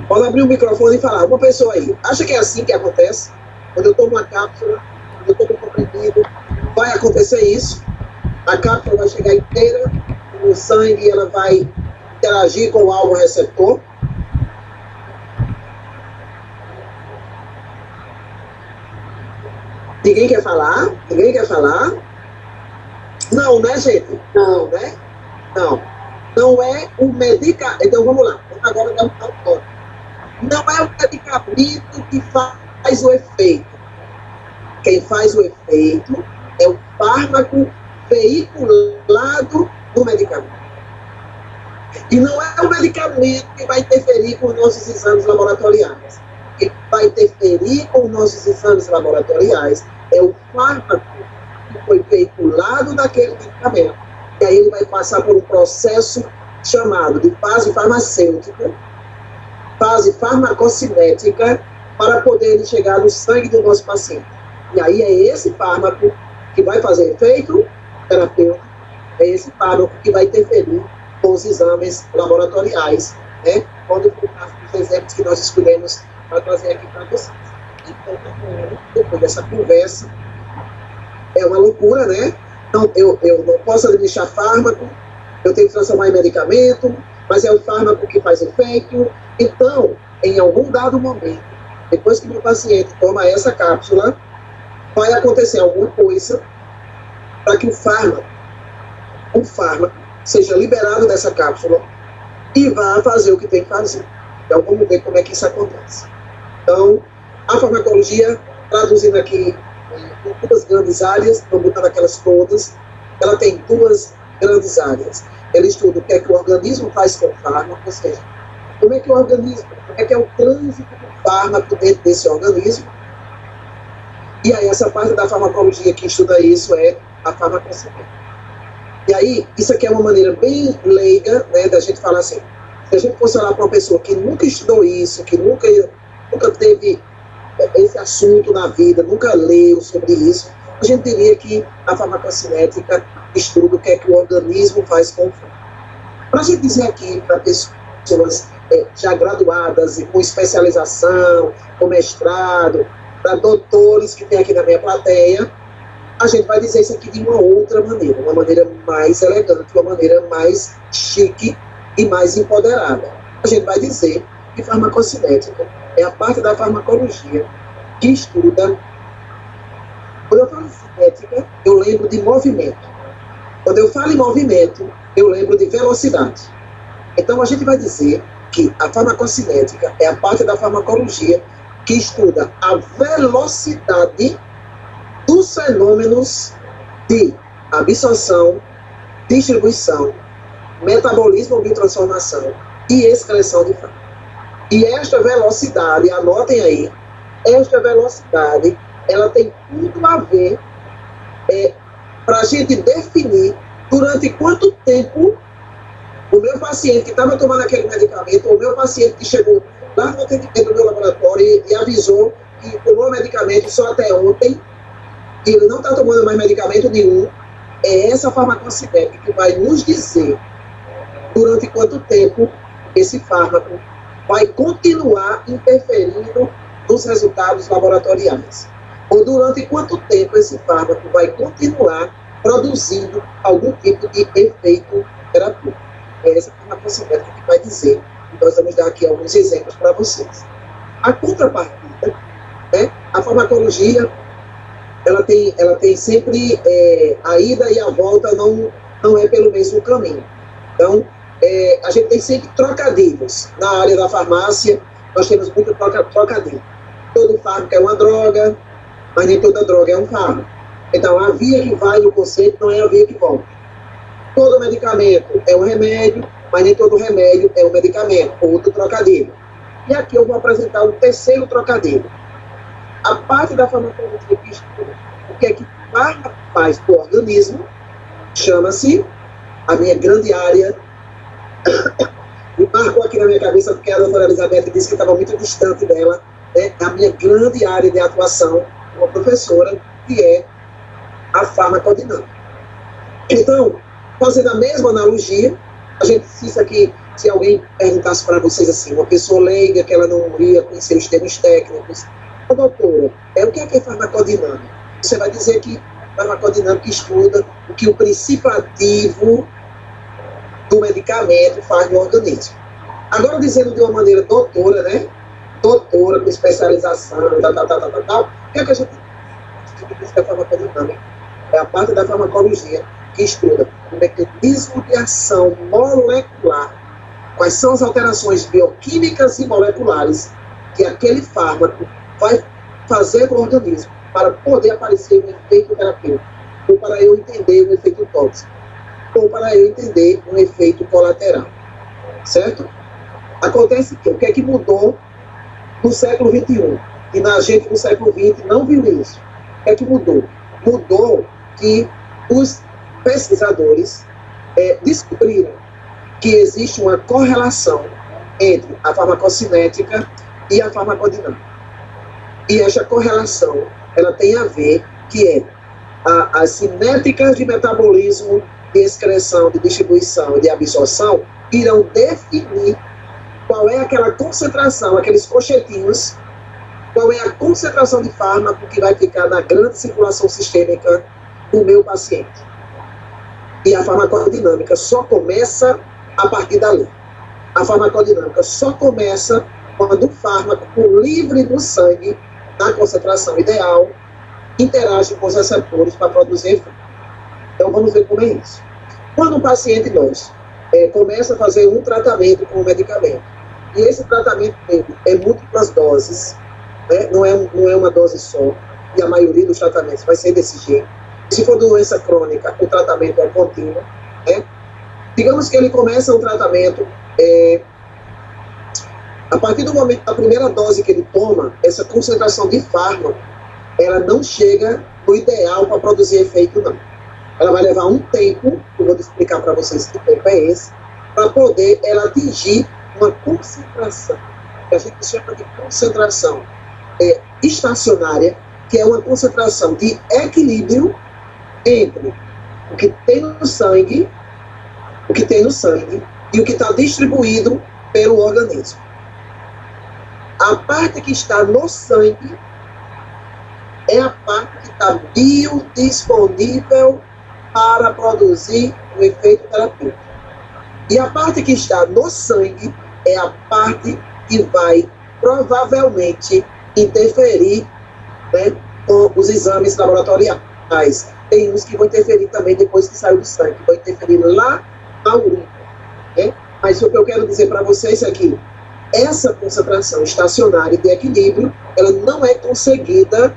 Pode abrir o microfone e falar. Uma pessoa aí, acha que é assim que acontece? Quando eu tomo uma cápsula, quando eu tomo um comprimido, vai acontecer isso? A cápsula vai chegar inteira no sangue e ela vai interagir com o alvo receptor? Ninguém quer falar? Ninguém quer falar? Não, né, gente? Não, né? Não. Não é o medicamento. Então, vamos lá. Agora dá um toque. Não é o medicamento que faz o efeito. Quem faz o efeito é o fármaco veiculado no medicamento. E não é o medicamento que vai interferir com os nossos exames laboratoriais. Quem vai interferir com os nossos exames laboratoriais é o fármaco que foi veiculado daquele medicamento. E aí ele vai passar por um processo chamado de fase farmacêutica, fase farmacocinética, para poder chegar no sangue do nosso paciente. E aí é esse fármaco que vai fazer efeito terapêutico, é esse fármaco que vai interferir com os exames laboratoriais, né? Quando for o caso dos exemplos que nós escolhemos para trazer aqui para vocês. Então, depois dessa conversa, é uma loucura, né? Então, eu não posso administrar fármaco, eu tenho que transformar em medicamento, mas é o fármaco que faz efeito. Então, em algum dado momento, depois que meu paciente toma essa cápsula, vai acontecer alguma coisa para que o fármaco seja liberado dessa cápsula e vá fazer o que tem que fazer. Então, vamos ver como é que isso acontece. Então, a farmacologia, traduzindo aqui em 2 grandes áreas, vamos botar aquelas todas, ela tem 2 grandes áreas. Ela estuda o que é que o organismo faz com o fármaco, ou seja, como é que o organismo, como é que é o trânsito do fármaco dentro desse organismo. E aí, essa parte da farmacologia que estuda isso é a farmacocinética. E aí, isso aqui é uma maneira bem leiga, né, da gente falar assim, Se a gente fosse olhar para uma pessoa que nunca estudou isso, que nunca teve esse assunto na vida, nunca leu sobre isso, a gente diria que a farmacocinética estuda o que é que o organismo faz com o fármaco. Para a gente dizer aqui para pessoas já graduadas e com especialização, com mestrado, para doutores que tem aqui na minha plateia, a gente vai dizer isso aqui de uma outra maneira, uma maneira mais elegante, uma maneira mais chique e mais empoderada. A gente vai dizer que farmacocinética é a parte da farmacologia que estuda. Quando eu falo em cinética, eu lembro de movimento. Quando eu falo em movimento, eu lembro de velocidade. Então, a gente vai dizer que a farmacocinética é a parte da farmacologia que estuda a velocidade dos fenômenos de absorção, distribuição, metabolismo ou biotransformação e excreção de fármaco. E esta velocidade, anotem aí, esta velocidade, ela tem tudo a ver para a gente definir durante quanto tempo o meu paciente que estava tomando aquele medicamento, ou o meu paciente que chegou lá no atendimento do meu laboratório e avisou que tomou medicamento só até ontem, e ele não está tomando mais medicamento nenhum, é essa farmacocinética que vai nos dizer durante quanto tempo esse fármaco vai continuar interferindo nos resultados laboratoriais. Ou durante quanto tempo esse fármaco vai continuar produzindo algum tipo de efeito terapêutico. É essa farmacocinética que vai dizer. Nós vamos dar aqui alguns exemplos para vocês. A contrapartida, a farmacologia, ela tem sempre a ida e a volta não é pelo mesmo caminho. Então, a gente tem sempre trocadilhos. Na área da farmácia, nós temos muito trocadilho. Todo fármaco é uma droga, mas nem toda droga é um fármaco. Então, a via que vai no conceito não é a via que volta. Todo medicamento é um remédio, mas nem todo remédio é um medicamento, outro trocadilho. E aqui eu vou apresentar um terceiro trocadilho. A parte da farmacologia que estuda o que é que faz para o organismo chama-se, a minha grande área, me marcou aqui na minha cabeça porque a doutora Elizabeth disse que estava muito distante dela, a minha grande área de atuação como professora, que é a farmacodinâmica. Então, fazendo a mesma analogia, a gente disse aqui, se alguém perguntasse para vocês assim, uma pessoa leiga, que ela não ia conhecer os termos técnicos, doutora, o que é farmacodinâmica? Você vai dizer que farmacodinâmica estuda o que o princípio ativo do medicamento faz no organismo. Agora, dizendo de uma maneira doutora, doutora com especialização, tal, o que é que a gente diz que é farmacodinâmica? É a parte da farmacologia que estuda o mecanismo de ação molecular, quais são as alterações bioquímicas e moleculares que aquele fármaco vai fazer no organismo para poder aparecer um efeito terapêutico, ou para eu entender um efeito tóxico, ou para eu entender um efeito colateral. Certo? Acontece que o que é que mudou no século XXI? E na gente do século XX não viu isso. O que é que mudou? Mudou que os pesquisadores descobriram que existe uma correlação entre a farmacocinética e a farmacodinâmica. E essa correlação, ela tem a ver que as cinéticas de metabolismo, de excreção, de distribuição e de absorção irão definir qual é aquela concentração, aqueles cochetinhos, qual é a concentração de fármaco que vai ficar na grande circulação sistêmica do meu paciente. E a farmacodinâmica só começa a partir dali. A farmacodinâmica só começa quando o fármaco, livre no sangue, na concentração ideal, interage com os receptores para produzir efeito. Então, vamos ver como é isso. Quando um paciente nosso começa a fazer um tratamento com o medicamento, e esse tratamento dele é múltiplas doses, não é uma dose só, e a maioria dos tratamentos vai ser desse jeito. Se for doença crônica, o tratamento é contínuo. Digamos que ele começa um tratamento, a partir do momento da primeira dose que ele toma, essa concentração de fármaco, ela não chega no ideal para produzir efeito, não. Ela vai levar um tempo, eu vou explicar para vocês que tempo é esse, para poder ela atingir uma concentração, que a gente chama de concentração estacionária, que é uma concentração de equilíbrio entre o que tem no sangue, e o que está distribuído pelo organismo. A parte que está no sangue é a parte que está biodisponível para produzir o efeito terapêutico. E a parte que está no sangue é a parte que vai provavelmente interferir, né, com os exames laboratoriais. Tem uns que vão interferir também depois que saiu do sangue, vão interferir lá na urina. Né? Mas o que eu quero dizer para vocês é que essa concentração estacionária de equilíbrio, ela não é conseguida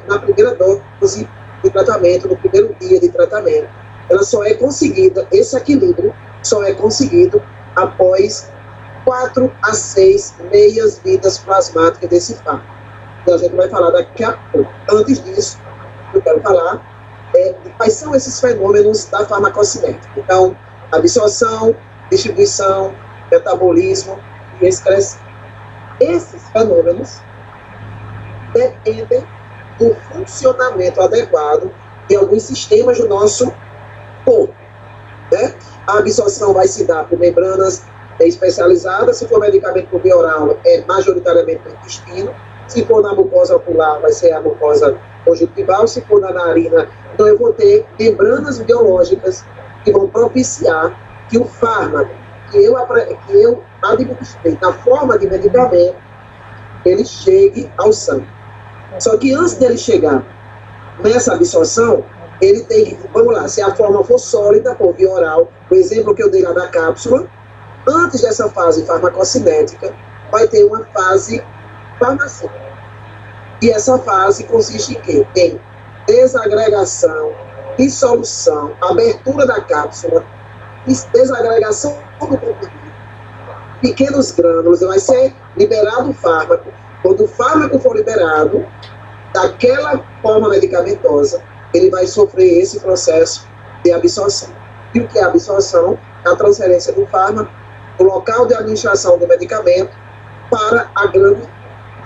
na primeira dose de tratamento, no primeiro dia de tratamento. Ela só é conseguida, esse equilíbrio só é conseguido após 4 a 6 meias vidas plasmáticas desse fármaco. Então, a gente vai falar daqui a pouco. Antes disso, eu quero falar de quais são esses fenômenos da farmacocinética. Então, absorção, distribuição, metabolismo e excreção. Esses fenômenos dependem do funcionamento adequado de alguns sistemas do nosso corpo. Né? A absorção vai se dar por membranas especializadas, se for medicamento por via oral, é majoritariamente no intestino, se for na mucosa ocular, vai ser a mucosa conjuntival, se for na narina, então eu vou ter membranas biológicas que vão propiciar que o fármaco que eu administrei na forma de medicamento, ele chegue ao sangue. Só que antes dele chegar nessa absorção, ele tem que, vamos lá, se a forma for sólida, por via oral, o exemplo que eu dei lá da cápsula, antes dessa fase farmacocinética, vai ter uma fase farmacêutica. E essa fase consiste em quê? Em desagregação, dissolução, abertura da cápsula, desagregação do comprimido, pequenos grânulos, vai ser liberado o fármaco. Quando o fármaco for liberado, daquela forma medicamentosa, ele vai sofrer esse processo de absorção. E o que é a absorção? A transferência do fármaco do local de administração do medicamento para a grande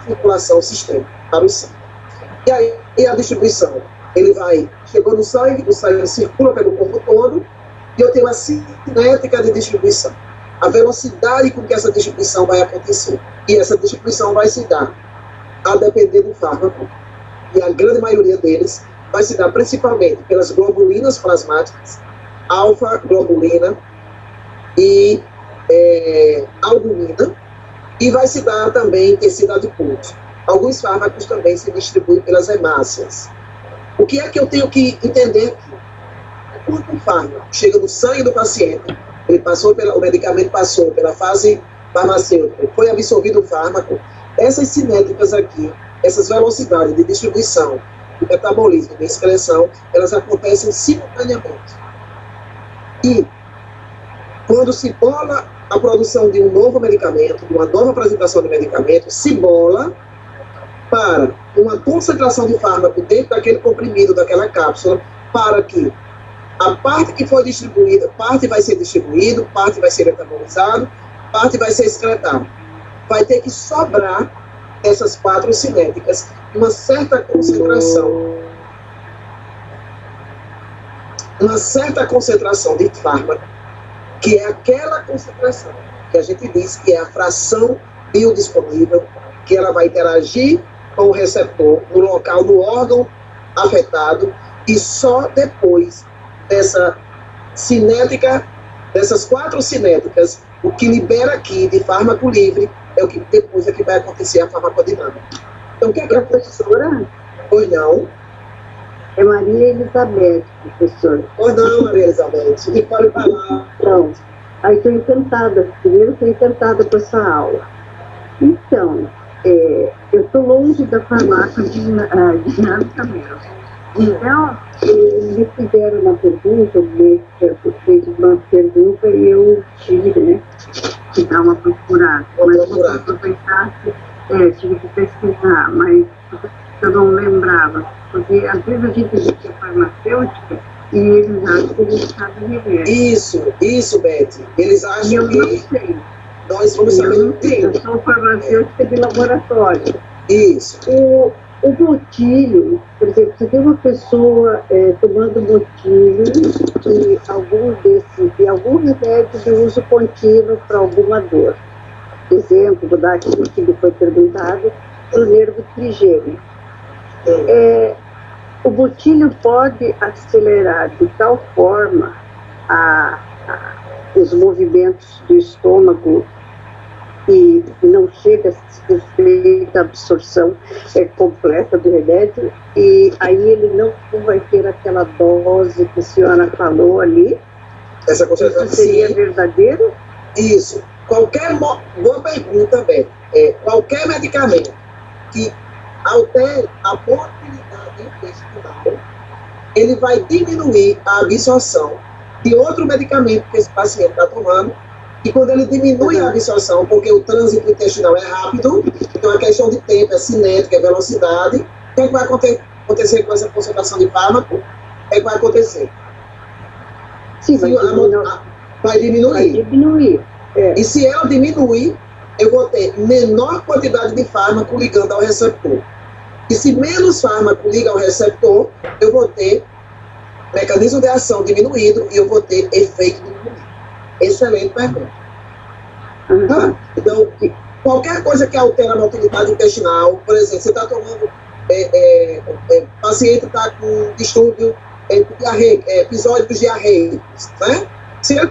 circulação sistêmica, para o sangue. E aí, a distribuição? Ele chegou no sangue, o sangue circula pelo corpo todo, e eu tenho a cinética de distribuição, a velocidade com que essa distribuição vai acontecer. E essa distribuição vai se dar a depender do fármaco, e a grande maioria deles vai se dar principalmente pelas globulinas plasmáticas, alfa-globulina e albumina, e vai se dar também em tecido adiposo. Alguns fármacos também se distribuem pelas hemácias. O que é que eu tenho que entender aqui? Quando o fármaco chega no sangue do paciente, o medicamento passou pela fase farmacêutica, foi absorvido o fármaco, essas cinéticas aqui, essas velocidades de distribuição, de metabolismo e de excreção, elas acontecem simultaneamente. E, quando se bola a produção de um novo medicamento, de uma nova apresentação de medicamento, se bola para uma concentração de fármaco dentro daquele comprimido, daquela cápsula, para que a parte que foi distribuída, parte vai ser distribuído, parte vai ser metabolizado, parte vai ser excretado. Vai ter que sobrar essas 4 cinéticas uma certa concentração de fármaco, que é aquela concentração que a gente diz que é a fração biodisponível, que ela vai interagir com o receptor no local, no órgão afetado, e só depois dessa cinética, dessas 4 cinéticas, o que libera aqui de fármaco livre é o que depois é que vai acontecer a farmacodinâmica. Então, o que é que a professora? Pois não. É Maria Elizabeth, professor. Pois não, Maria Elizabeth. E pode falar. Então, aí estou encantada. Primeiro, estou encantada com essa aula. Então, eu estou longe da farmacodinâmica mesmo. Então, me fizeram uma pergunta, fez uma pergunta e eu tive, né, que dar uma procurada. Mas se eu aproveitasse, tive que pesquisar, mas eu não lembrava. Porque às vezes a gente diz que é farmacêutica e eles acham que a gente sabe remédio. Isso, Beth. Eles acham eu não sei. nós vamos saber o tempo. Eu sou farmacêutica de laboratório. Isso. O botilho, por exemplo, se tem uma pessoa tomando botilho e algum remédio de uso contínuo para alguma dor. Exemplo, vou dar aqui que lhe foi perguntado, para o nervo trigêmeo. O botilho pode acelerar de tal forma os movimentos do estômago e não chega a ser feita a absorção completa do remédio, e aí ele não vai ter aquela dose que a senhora falou ali. Essa concentração seria verdadeiro? Isso. Boa pergunta, Beto. Qualquer medicamento que altere a motilidade intestinal, ele vai diminuir a absorção de outro medicamento que esse paciente está tomando. E quando ele diminui a absorção, porque o trânsito intestinal é rápido, então é questão de tempo, é cinética, é velocidade, o que é que vai acontecer com essa concentração de fármaco? O que é que vai acontecer? Sim, vai diminuir. Vai diminuir. E se ela diminui, eu vou ter menor quantidade de fármaco ligando ao receptor. E se menos fármaco liga ao receptor, eu vou ter mecanismo de ação diminuído e eu vou ter efeito diminuído. Excelente pergunta. Então, qualquer coisa que altera a motilidade intestinal, por exemplo, você está tomando, o paciente está com distúrbio, episódios diarreicos, né? Se ele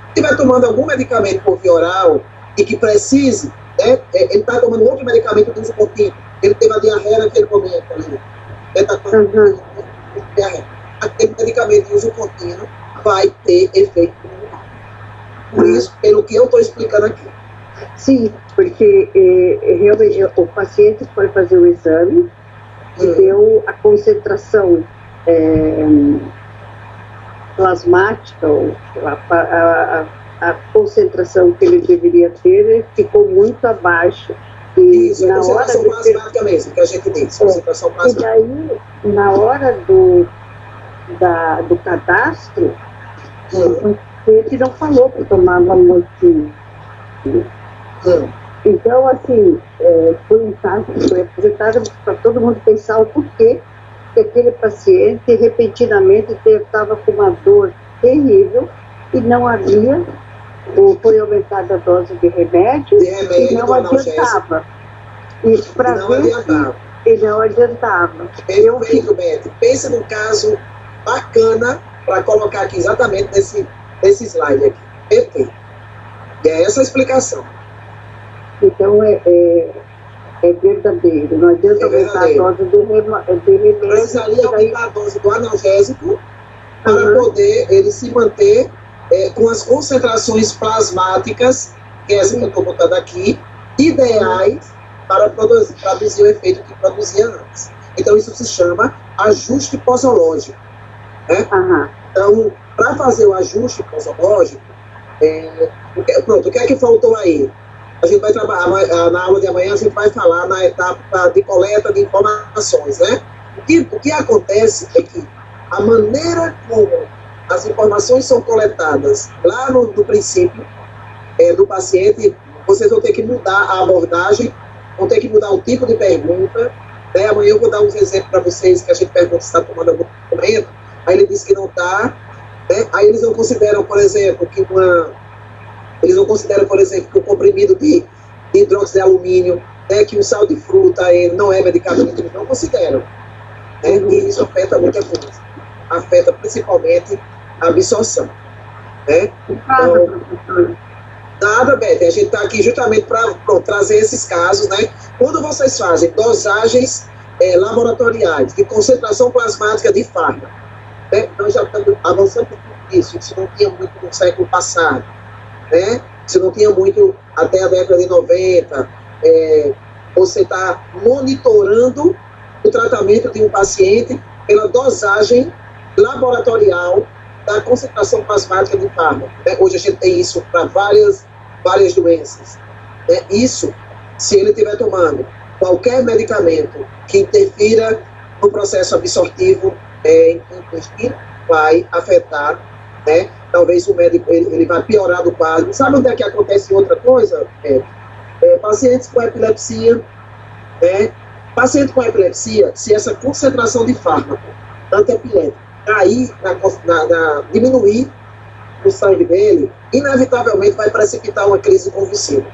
estiver tomando algum medicamento por via oral e que precise, né, ele está tomando outro medicamento de uso contínuo, ele teve a diarreia naquele momento ali, ele está tomando diarreia. Aquele medicamento de uso contínuo vai ter efeito. Por isso, pelo que eu estou explicando aqui. Sim, porque realmente o paciente foi fazer o exame e deu a concentração plasmática, a concentração que ele deveria ter ficou muito abaixo. E isso, na concentração plasmática mesmo, que a gente diz, concentração plasmática. E daí, na hora do cadastro, ele não falou que tomava motinho. Então, assim, foi um caso que foi apresentado para todo mundo pensar o porquê que aquele paciente repentinamente estava com uma dor terrível e não havia, ou foi aumentada a dose de remédio e não adiantava. Isso para ver se ele não adiantava. Perfeito, Beto. Pensa num caso bacana para colocar aqui exatamente nesse slide aqui. Perfeito. E é essa a explicação. Então, é verdadeiro. Não adianta aumentar a dose de remédio. Precisaria aumentar a dose do analgésico para poder ele se manter com as concentrações plasmáticas, que é essa que eu estou botando aqui, ideais para produzir o efeito que produzia antes. Então, isso se chama ajuste posológico. Né? Então, para fazer o ajuste posológico, pronto, o que é que faltou aí? A gente vai trabalhar, na aula de amanhã, a gente vai falar na etapa de coleta de informações, né? O que acontece é que a maneira como as informações são coletadas lá no princípio do paciente, vocês vão ter que mudar a abordagem, vão ter que mudar o tipo de pergunta, né? Amanhã eu vou dar uns exemplos para vocês, que a gente pergunta se está tomando algum documento, aí ele diz que não está, né? Aí eles não consideram, por exemplo, que o comprimido de hidróxido de alumínio, né, que o sal de fruta não é medicamento, eles não consideram. Né? E isso afeta muita coisa. Afeta principalmente a absorção. Né? Então, nada, Beth, a gente está aqui justamente para trazer esses casos, né? Quando vocês fazem dosagens laboratoriais de concentração plasmática de fármaco, né? Nós já estamos avançando por isso não tinha muito no século passado, né? Isso não tinha muito até a década de 90, você está monitorando o tratamento de um paciente pela dosagem laboratorial da concentração plasmática de fármaco. Né? Hoje a gente tem isso para várias doenças. Né? Isso, se ele estiver tomando qualquer medicamento que interfira no processo absortivo intestino, vai afetar né? Talvez o médico ele vai piorar do quadro. Sabe onde é que acontece outra coisa? Pacientes com epilepsia, né? Paciente com epilepsia, se essa concentração de fármaco antiepilético cair, diminuir no sangue dele, inevitavelmente vai precipitar uma crise convulsiva.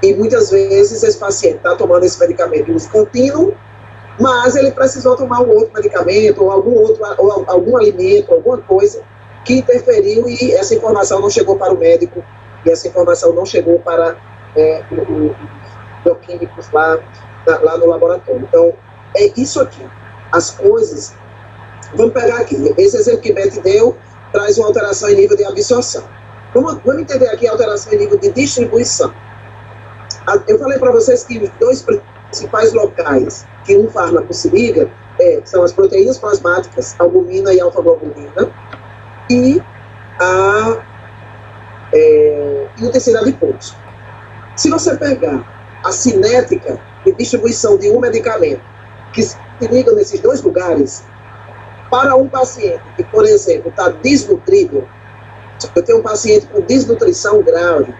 E muitas vezes esse paciente está tomando esse medicamento de uso contínuo, mas ele precisou tomar um outro medicamento, ou algum alimento, alguma coisa que interferiu e essa informação não chegou para o médico, e essa informação não chegou para os bioquímicos lá no laboratório. Então, é isso aqui. As coisas... Vamos pegar aqui. Esse exemplo que Beth deu traz uma alteração em nível de absorção. Vamos entender aqui a alteração em nível de distribuição. Eu falei para vocês que os dois principais locais que um fármaco se liga são as proteínas plasmáticas, albumina e alfa-globulina, e o tecido adiposo. Se você pegar a cinética de distribuição de um medicamento que se liga nesses dois lugares, para um paciente que, por exemplo, está desnutrido, eu tenho um paciente com desnutrição grave,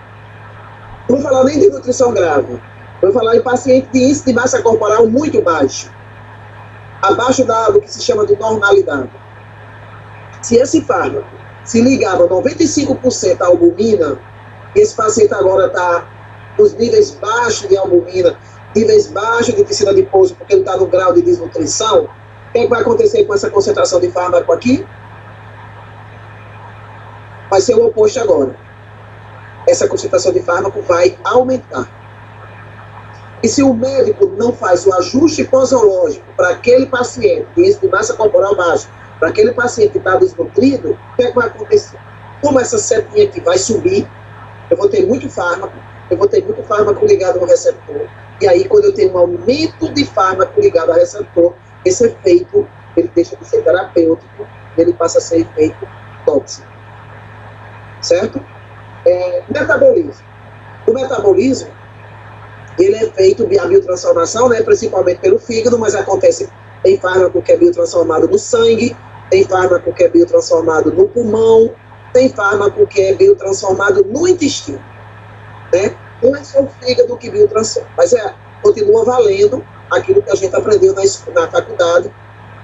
não vou falar nem de nutrição grave, vou falar em paciente de índice de massa corporal muito baixo, abaixo do que se chama de normalidade. Se esse fármaco se ligava 95% à albumina, e esse paciente agora está nos níveis baixos de albumina, níveis baixos de tecido adiposo, porque ele está no grau de desnutrição, o que é que vai acontecer com essa concentração de fármaco aqui? Vai ser o oposto agora. Essa concentração de fármaco vai aumentar. E se o médico não faz o ajuste posológico para aquele paciente, esse de massa corporal baixa, para aquele paciente que está desnutrido, o que é que vai acontecer? Como essa setinha aqui vai subir, eu vou ter muito fármaco ligado ao receptor, e aí quando eu tenho um aumento de fármaco ligado ao receptor, esse efeito, ele deixa de ser terapêutico, ele passa a ser efeito tóxico. Certo? Metabolismo. O metabolismo, ele é feito via biotransformação, né, principalmente pelo fígado, mas acontece em fármaco que é biotransformado no sangue, tem fármaco que é biotransformado no pulmão, tem fármaco que é biotransformado no intestino. Né? Não é só o fígado que biotransforma, mas continua valendo aquilo que a gente aprendeu na faculdade.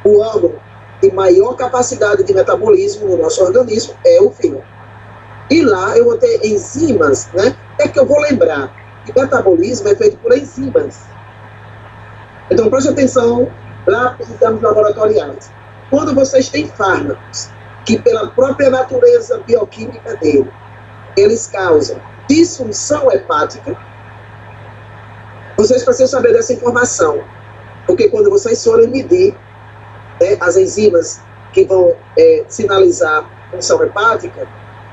O órgão de maior capacidade de metabolismo no nosso organismo é o fígado. E lá eu vou ter enzimas, né? É que eu vou lembrar que metabolismo é feito por enzimas. Então preste atenção lá para os exames laboratoriais. Quando vocês têm fármacos que pela própria natureza bioquímica dele, eles causam disfunção hepática, vocês precisam saber dessa informação, porque quando vocês forem medir, né, as enzimas que vão sinalizar função hepática,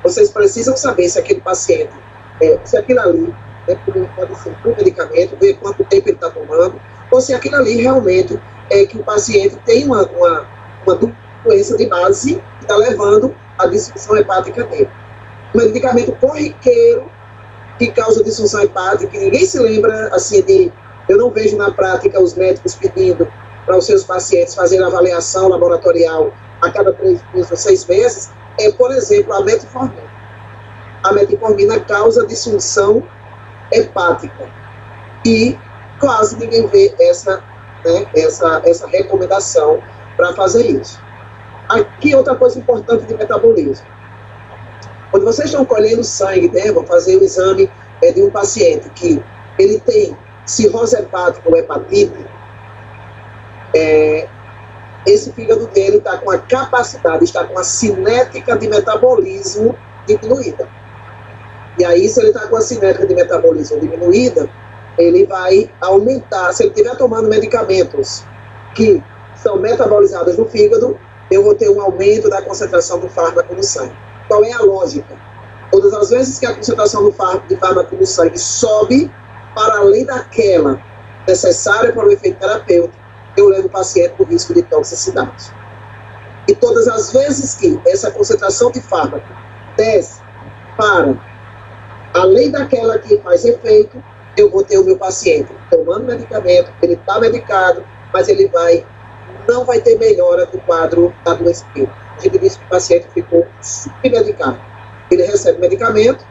vocês precisam saber se aquele paciente, se aquilo ali, né, pode ser por medicamento, ver quanto tempo ele está tomando, ou se aquilo ali realmente é que o paciente tem uma doença de base que está levando à disfunção hepática dele. Um medicamento corriqueiro que causa disfunção hepática, que ninguém se lembra, assim, eu não vejo na prática os médicos pedindo para os seus pacientes fazerem avaliação laboratorial a cada 3 meses ou 6 meses, por exemplo, a metformina. A metformina causa disfunção hepática e quase ninguém vê essa recomendação para fazer isso. Aqui outra coisa importante de metabolismo. Quando vocês estão colhendo sangue, né, vão fazer o exame de um paciente que ele tem cirrose hepática ou hepatite, esse fígado dele está com a capacidade, está com a cinética de metabolismo diminuída. E aí, se ele está com a cinética de metabolismo diminuída, ele vai aumentar. Se ele estiver tomando medicamentos que são metabolizados no fígado, eu vou ter um aumento da concentração do fármaco no sangue. Qual é a lógica? Todas as vezes que a concentração de fármaco no sangue sobe para além daquela necessária para o efeito terapêutico, eu levo o paciente para o risco de toxicidade. E todas as vezes que essa concentração de fármaco desce para além daquela que faz efeito, eu vou ter o meu paciente tomando medicamento, ele está medicado, mas ele não vai ter melhora do quadro da doença. a gente disse que o paciente ficou submedicado. Ele recebe medicamento,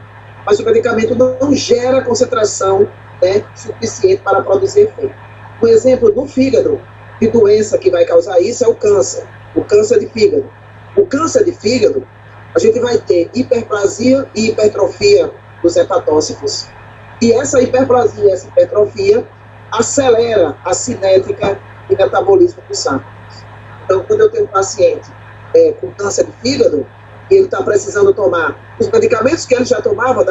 mas o medicamento não gera concentração, né, suficiente para produzir efeito. Um exemplo do fígado, de doença que vai causar isso, é o câncer de fígado. O câncer de fígado, a gente vai ter hiperplasia e hipertrofia dos hepatócitos, e essa hiperplasia e essa hipertrofia acelera a cinética e metabolismo dos sábios. Então, quando eu tenho um paciente com câncer de fígado, e ele está precisando tomar os medicamentos que ele já tomava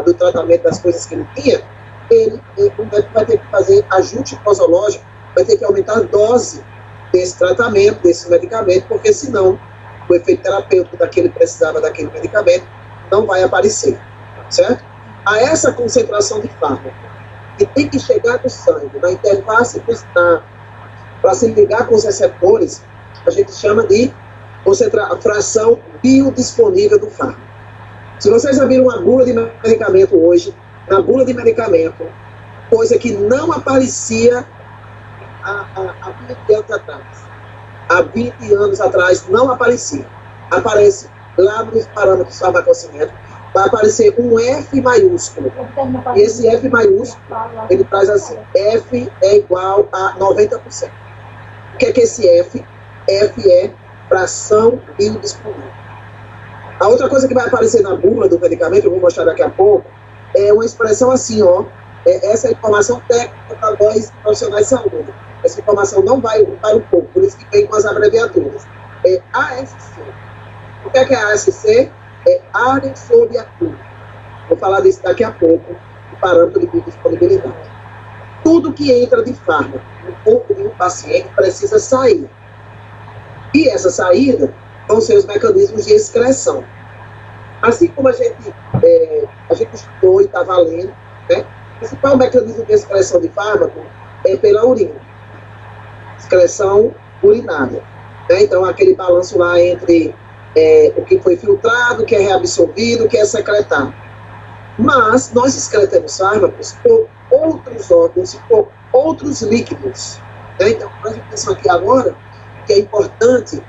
do tratamento das coisas que ele tinha, o médico vai ter que fazer ajuste posológico, vai ter que aumentar a dose desse tratamento, desse medicamento, porque senão o efeito terapêutico daquele precisava daquele medicamento não vai aparecer, certo? A essa concentração de fármaco, que tem que chegar no sangue, na interface para se ligar com os receptores, a gente chama de fração biodisponível do fármaco. Se vocês já viram uma bula de medicamento hoje, na bula de medicamento, coisa que não aparecia há 20 anos atrás. Há 20 anos atrás não aparecia. Aparece lá nos parâmetros farmacocinéticos, vai aparecer um F maiúsculo. E esse F maiúsculo, ele traz assim, F é igual a 90%. O que é esse F? F é fração biodisponível. A outra coisa que vai aparecer na bula do medicamento, eu vou mostrar daqui a pouco, é uma expressão assim, ó, essa é informação técnica para nós profissionais de saúde. Essa informação não vai para o pouco, por isso que vem com as abreviaturas. É ASC. O que é ASC? É área sob acúmulo. Vou falar disso daqui a pouco, o parâmetro de biodisponibilidade. Tudo que entra de fármaco no corpo de um paciente precisa sair. E essa saída vão ser os mecanismos de excreção. Assim como a gente estudou e está valendo, né? O principal mecanismo de excreção de fármaco é pela urina. Excreção urinária. Né? Então, aquele balanço lá entre o que foi filtrado, o que é reabsorvido, o que é secretado. Mas nós excretamos fármacos por outros órgãos e por outros líquidos. Né? Então, preste atenção aqui agora, que é importante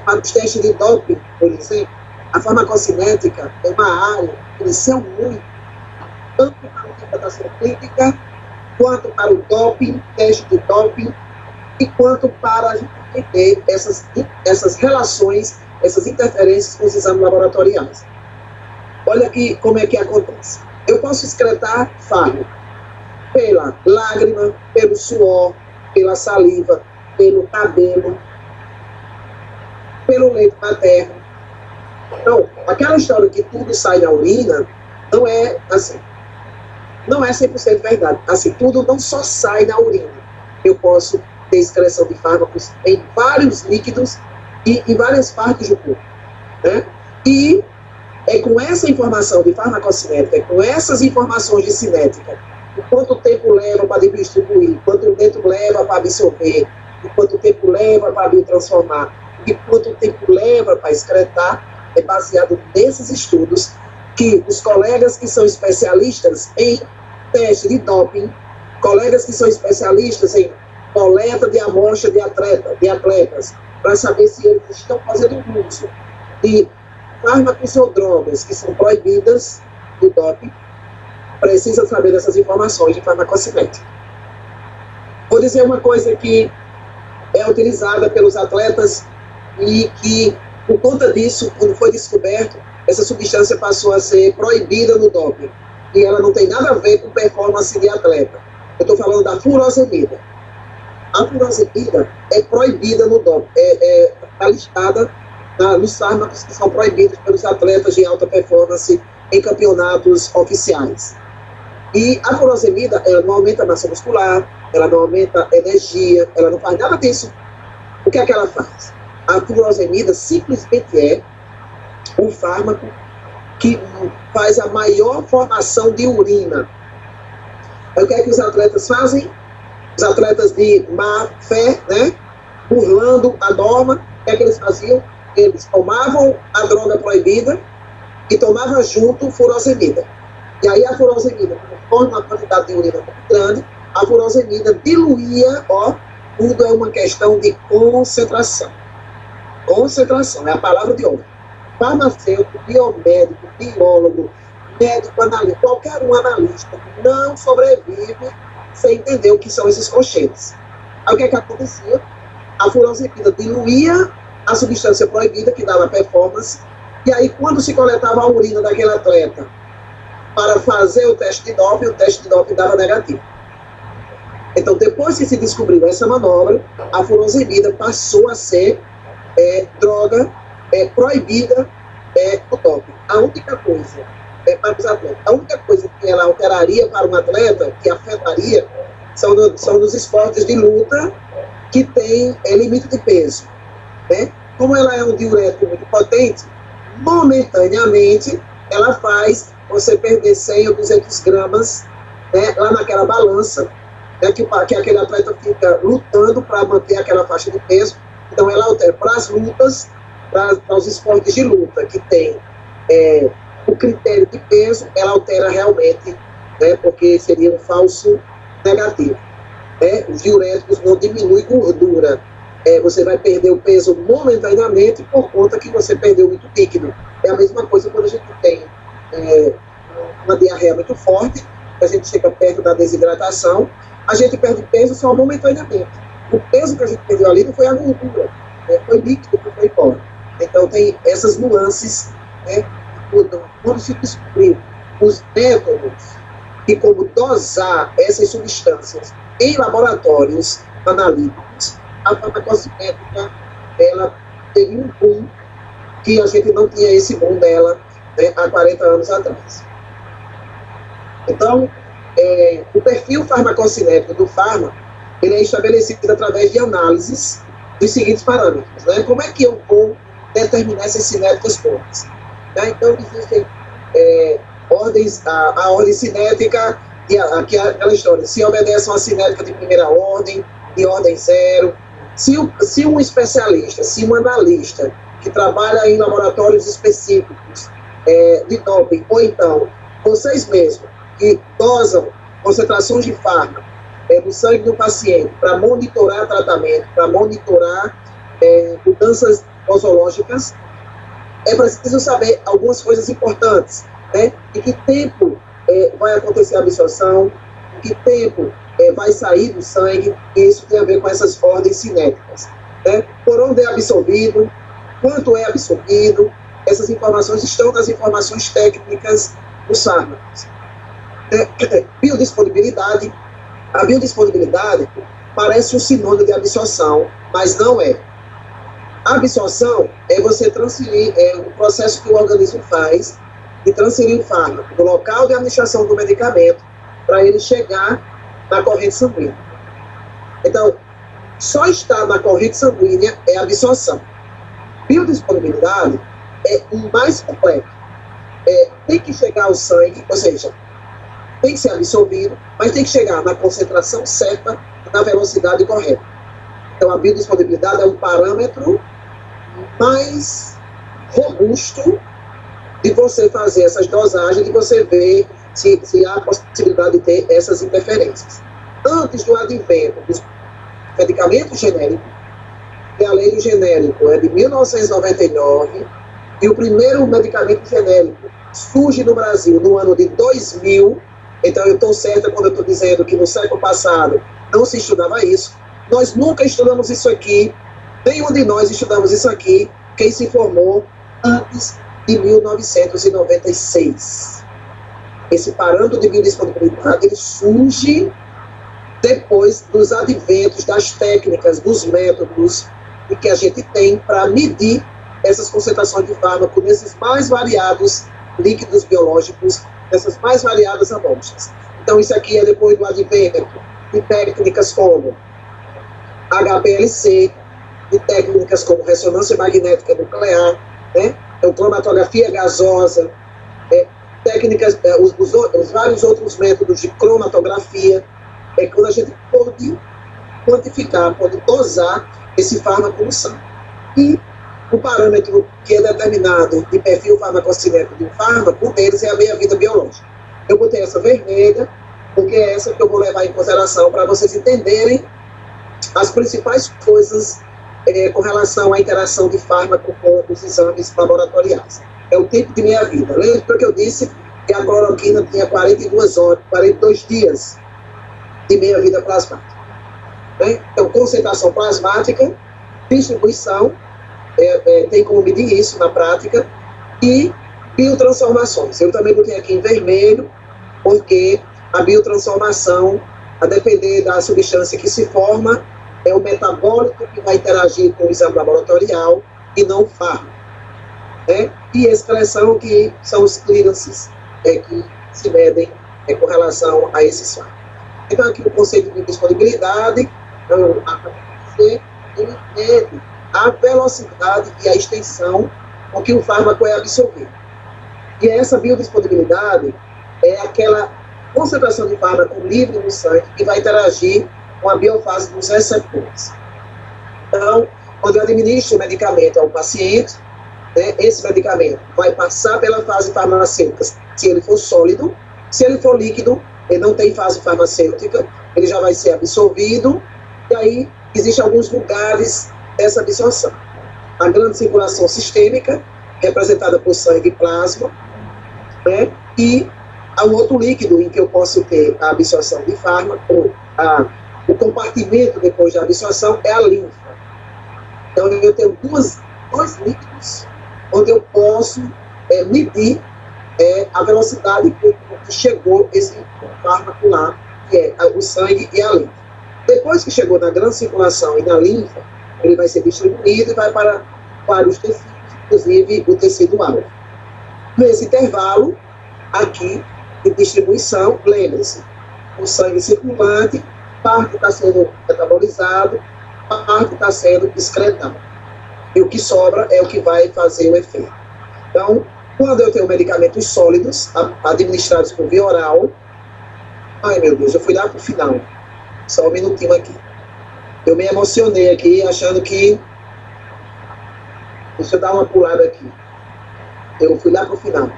para os testes de doping, por exemplo. A farmacocinética é uma área que cresceu muito, tanto para a interpretação clínica, quanto para o doping, teste de doping, e quanto para a gente entender essas relações, essas interferências com os exames laboratoriais. Olha aqui como é que acontece. Eu posso excretar fármaco pela lágrima, pelo suor, pela saliva, pelo cabelo, pelo leite materno. Então, aquela história que tudo sai na urina, não é assim. Não é 100% verdade. Assim, tudo não só sai na urina. Eu posso ter excreção de fármacos em vários líquidos e em várias partes do corpo. Né? E é com essa informação de farmacocinética, com essas informações de cinética, o quanto tempo leva para distribuir, quanto tempo leva para absorver, o quanto tempo leva para biotransformar, e quanto tempo leva para excretar, é baseado nesses estudos que os colegas que são especialistas em teste de doping, colegas que são especialistas em coleta de amostra de atletas, para saber se eles estão fazendo uso de fármacos ou drogas que são proibidas do doping, precisa saber dessas informações de farmacocinética. Vou dizer uma coisa que é utilizada pelos atletas e que, por conta disso, quando foi descoberto, essa substância passou a ser proibida no doping. E ela não tem nada a ver com performance de atleta. Eu estou falando da furosemida. A furosemida é proibida no doping. Está listada nos fármacos que são proibidos pelos atletas de alta performance em campeonatos oficiais. E a furosemida, ela não aumenta a massa muscular, ela não aumenta a energia, ela não faz nada disso. O que é que ela faz? A furosemida simplesmente é um fármaco que faz a maior formação de urina. O que é que os atletas fazem? Os atletas de má fé, né, burlando a norma, o que é que eles faziam? Eles tomavam a droga proibida e tomavam junto furosemida. E aí a furosemida, conforme uma quantidade de urina muito grande, a furosemida diluía, tudo é uma questão de concentração. Concentração, é a palavra de ordem. Farmacêutico, biomédico, biólogo, médico, analista, qualquer um analista não sobrevive sem entender o que são esses colchetes. Aí o que é que acontecia? A furosemida diluía a substância proibida que dava performance, e aí quando se coletava a urina daquele atleta para fazer o teste de doping dava negativo. Então, depois que se descobriu essa manobra, a furosemida passou a ser droga proibida do doping. A única coisa, para os atletas, a única coisa que ela alteraria para um atleta, que afetaria, são nos esportes de luta que tem limite de peso. Né? Como ela é um diurético muito potente, momentaneamente ela faz você perder 100 ou 200 gramas, né, lá naquela balança, né, que aquele atleta fica lutando para manter aquela faixa de peso. Então ela altera para as lutas, para os esportes de luta que tem o critério de peso, ela altera realmente, né, porque seria um falso negativo. Né? Os diuréticos não diminuem gordura. Você vai perder o peso momentaneamente por conta que você perdeu muito líquido. É a mesma coisa quando a gente tem uma diarreia muito forte, a gente chega perto da desidratação, a gente perde peso só momentaneamente. O peso que a gente perdeu ali não foi a gordura, foi líquido que foi embora. Então tem essas nuances, né? Quando se descobriu os métodos e como dosar essas substâncias em laboratórios analíticos, a farmacocinética, ela teve um boom que a gente não tinha esse boom dela, né, há 40 anos atrás. Então, o perfil farmacocinético do fármaco, ele é estabelecido através de análises dos seguintes parâmetros. Né? Como é que eu vou determinar essas cinéticas todas? Né? Então, existem ordens, a ordem cinética, que é aquela história, se obedece a uma cinética de primeira ordem, de ordem zero. Se um especialista, se um analista que trabalha em laboratórios específicos de doping, ou então vocês mesmos, que dosam concentrações de fármaco no sangue do paciente para monitorar tratamento, para monitorar mudanças posológicas, é preciso saber algumas coisas importantes, né? Em que tempo vai acontecer a absorção, em que tempo vai sair do sangue, e isso tem a ver com essas ordens cinéticas. Né? Por onde é absorvido, quanto é absorvido, essas informações estão nas informações técnicas dos fármacos. Biodisponibilidade. A biodisponibilidade parece um sinônimo de absorção, mas não é. A absorção é você transferir, o processo que o organismo faz de transferir o fármaco do local de administração do medicamento para ele chegar na corrente sanguínea. Então, só estar na corrente sanguínea é absorção. Biodisponibilidade é o mais complexo. Tem que chegar ao sangue, ou seja, tem que ser absorvido, mas tem que chegar na concentração certa e na velocidade correta. Então, a biodisponibilidade é um parâmetro mais robusto de você fazer essas dosagens, de você ver se há a possibilidade de ter essas interferências. Antes do advento dos medicamentos genéricos, que a lei do genérico é de 1999, e o primeiro medicamento genérico surge no Brasil no ano de 2000, então eu estou certa quando eu estou dizendo que no século passado não se estudava isso. Nós nunca estudamos isso aqui, nenhum de nós estudamos isso aqui, quem se formou antes de 1996. Esse parâmetro de biodisponibilidade, ele surge depois dos adventos das técnicas, dos métodos que a gente tem para medir essas concentrações de fármaco nesses mais variados líquidos biológicos, nessas mais variadas amostras. Então, isso aqui é depois do advento de técnicas como HPLC, de técnicas como ressonância magnética nuclear, né? Então, cromatografia gasosa, técnicas, os vários outros métodos de cromatografia, quando a gente pode quantificar, pode dosar esse fármaco no sangue. E o parâmetro que é determinado de perfil farmacocinético de um fármaco, um deles é a meia-vida biológica. Eu botei essa vermelha, porque é essa que eu vou levar em consideração para vocês entenderem as principais coisas com relação à interação de fármaco com os exames laboratoriais. É o tempo de meia-vida. Lembra que eu disse que a cloroquina tinha 42 horas, 42 dias de meia-vida plasmática. Né? Então, concentração plasmática, distribuição, tem como medir isso na prática, e biotransformações. Eu também botei aqui em vermelho, porque a biotransformação, a depender da substância que se forma, é o metabólico que vai interagir com o exame laboratorial e não o fármaco. Né? E expressão, que são os clearances que se medem com relação a esses fármacos. Então, aqui o conceito de disponibilidade, então, ele mede a velocidade e a extensão com que o fármaco é absorvido. E essa biodisponibilidade é aquela concentração de fármaco livre no sangue que vai interagir com a biofase dos receptores. Então, quando eu administro o medicamento ao paciente, né, esse medicamento vai passar pela fase farmacêutica se ele for sólido. Se ele for líquido, ele não tem fase farmacêutica, ele já vai ser absorvido, e aí existem alguns lugares dessa absorção. A grande circulação sistêmica, representada por sangue e plasma, né, e há um outro líquido em que eu posso ter a absorção de fármaco, o compartimento depois da absorção é a linfa. Então, eu tenho dois líquidos onde eu posso medir a velocidade que chegou esse fármaco lá, que é o sangue e a linfa. Depois que chegou na grande circulação e na linfa, ele vai ser distribuído e vai para vários tecidos, inclusive o tecido alvo. Nesse intervalo, aqui, de distribuição, lembre-se, o sangue circulante, parte está sendo metabolizado, parte está sendo excretado. E o que sobra é o que vai fazer o efeito. Então, quando eu tenho medicamentos sólidos, administrados por via oral, ai meu Deus, eu fui lá para o final, só um minutinho aqui. Eu me emocionei aqui, achando que... Deixa eu dar uma pulada aqui. Eu fui lá para o final.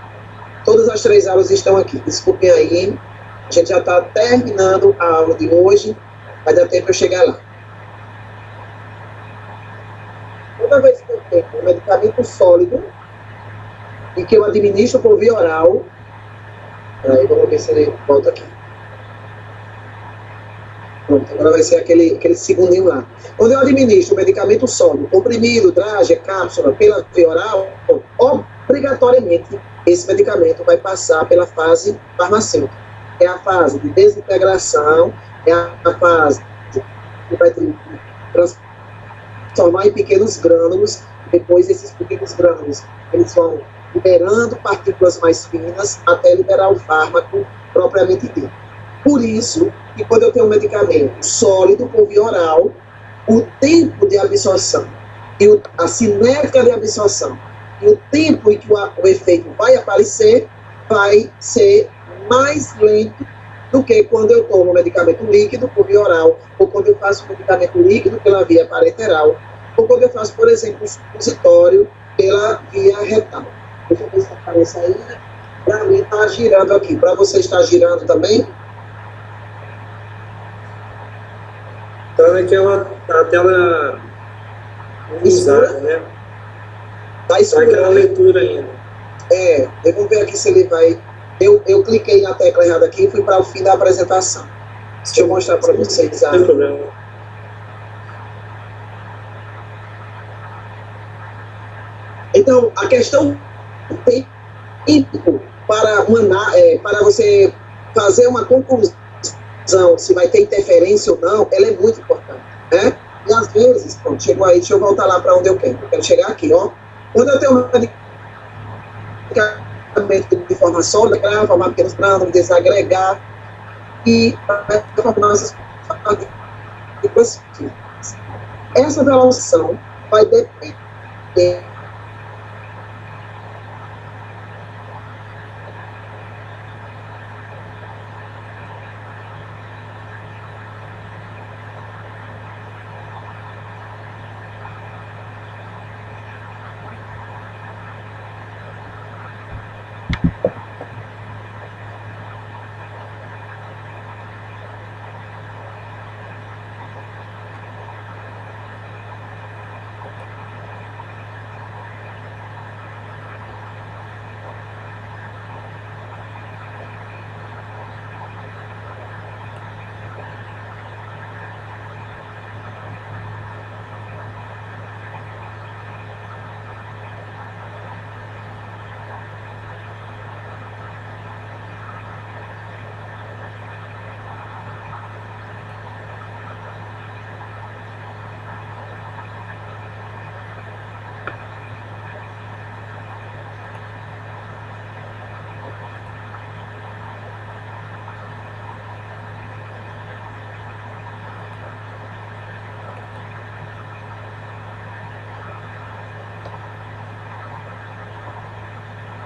Todas as 3 aulas estão aqui. Desculpem aí. A gente já está terminando a aula de hoje. Vai dar tempo para eu chegar lá. Toda vez que eu tenho um medicamento sólido e que eu administro por via oral... Aí, vamos ver se ele volta aqui. Pronto, agora vai ser aquele segundinho lá. Quando eu administro o medicamento sólido, comprimido, dragem, cápsula, pela via oral, obrigatoriamente esse medicamento vai passar pela fase farmacêutica. É a fase de desintegração, é a fase que vai transformar em pequenos grânulos. Depois, esses pequenos grânulos, eles vão liberando partículas mais finas até liberar o fármaco propriamente dito. Por isso, que quando eu tenho um medicamento sólido por via oral, o tempo de absorção e a cinética de absorção e o tempo em que o efeito vai aparecer vai ser mais lento do que quando eu tomo medicamento líquido por via oral, ou quando eu faço medicamento líquido pela via parenteral, ou quando eu faço, por exemplo, um supositório pela via retal. Deixa eu ver se aparece aí. Para mim está girando aqui. Para você está girando também? Então, naquela a tela usada, né? Está escura. Aquela leitura ainda. Vamos ver aqui se ele vai... Eu cliquei na tecla errada aqui e fui para o fim da apresentação. Deixa eu mostrar para vocês. Não tem problema. Então, a questão tem tempo para você fazer uma conclusão se vai ter interferência ou não, ela é muito importante, né? E às vezes, pronto, chegou aí, deixa eu voltar lá para onde eu quero. Eu quero chegar aqui, ó. Quando eu tenho um medicamento de forma sólida, formar pequenos grânulos, desagregar e formar essas partículas finas. Essa velocidade vai depender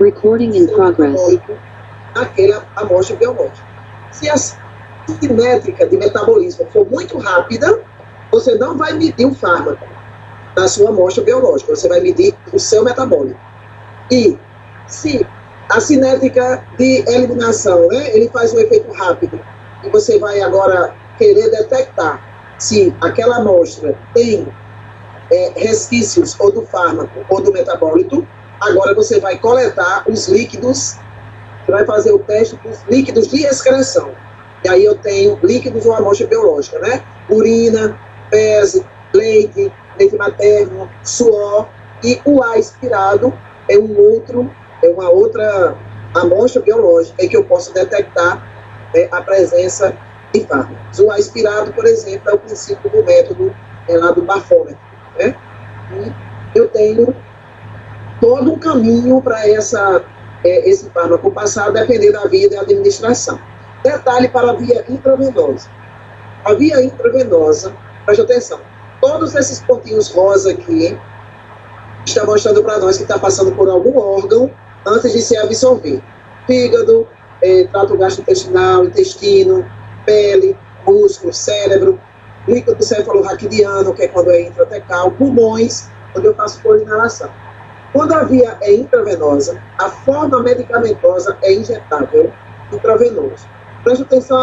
Recording in progress. Naquela amostra biológica. Se a cinética de metabolismo for muito rápida, você não vai medir o fármaco na sua amostra biológica, você vai medir o seu metabólico. E se a cinética de eliminação, né, ele faz um efeito rápido, e você vai agora querer detectar se aquela amostra tem resquícios ou do fármaco ou do metabólito, agora você vai coletar os líquidos, você vai fazer o teste dos líquidos de excreção. E aí eu tenho líquidos ou amostra biológica, né? Urina, fezes, leite materno, suor, e o ar expirado é uma outra amostra biológica em que eu posso detectar a presença de fármacos. O ar expirado, por exemplo, é o princípio do método lá do bafômetro, né? E eu tenho todo um caminho para esse fármaco passar, a depender da via de administração. Detalhe para a via intravenosa. A via intravenosa, preste atenção, todos esses pontinhos rosa aqui estão mostrando para nós que está passando por algum órgão antes de se absorver. Fígado, trato gastrointestinal, intestino, pele, músculo, cérebro, líquido cefalorraquidiano, que é quando é intratecal, pulmões, onde eu faço por inalação. Quando a via é intravenosa, a forma medicamentosa é injetável, intravenoso. Preste atenção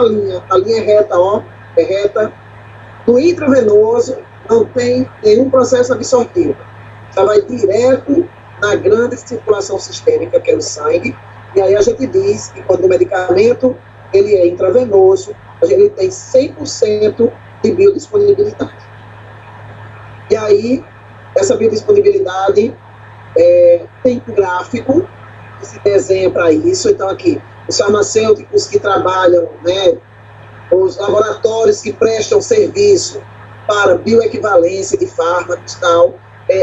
à linha é reta, ó, é reta. No intravenoso, não tem nenhum processo absortivo. Já vai direto na grande circulação sistêmica, que é o sangue, e aí a gente diz que quando o medicamento ele é intravenoso, ele tem 100% de biodisponibilidade. E aí, essa biodisponibilidade tem um gráfico que se desenha para isso. Então, aqui, os farmacêuticos que trabalham, né, os laboratórios que prestam serviço para bioequivalência de fármacos e tal,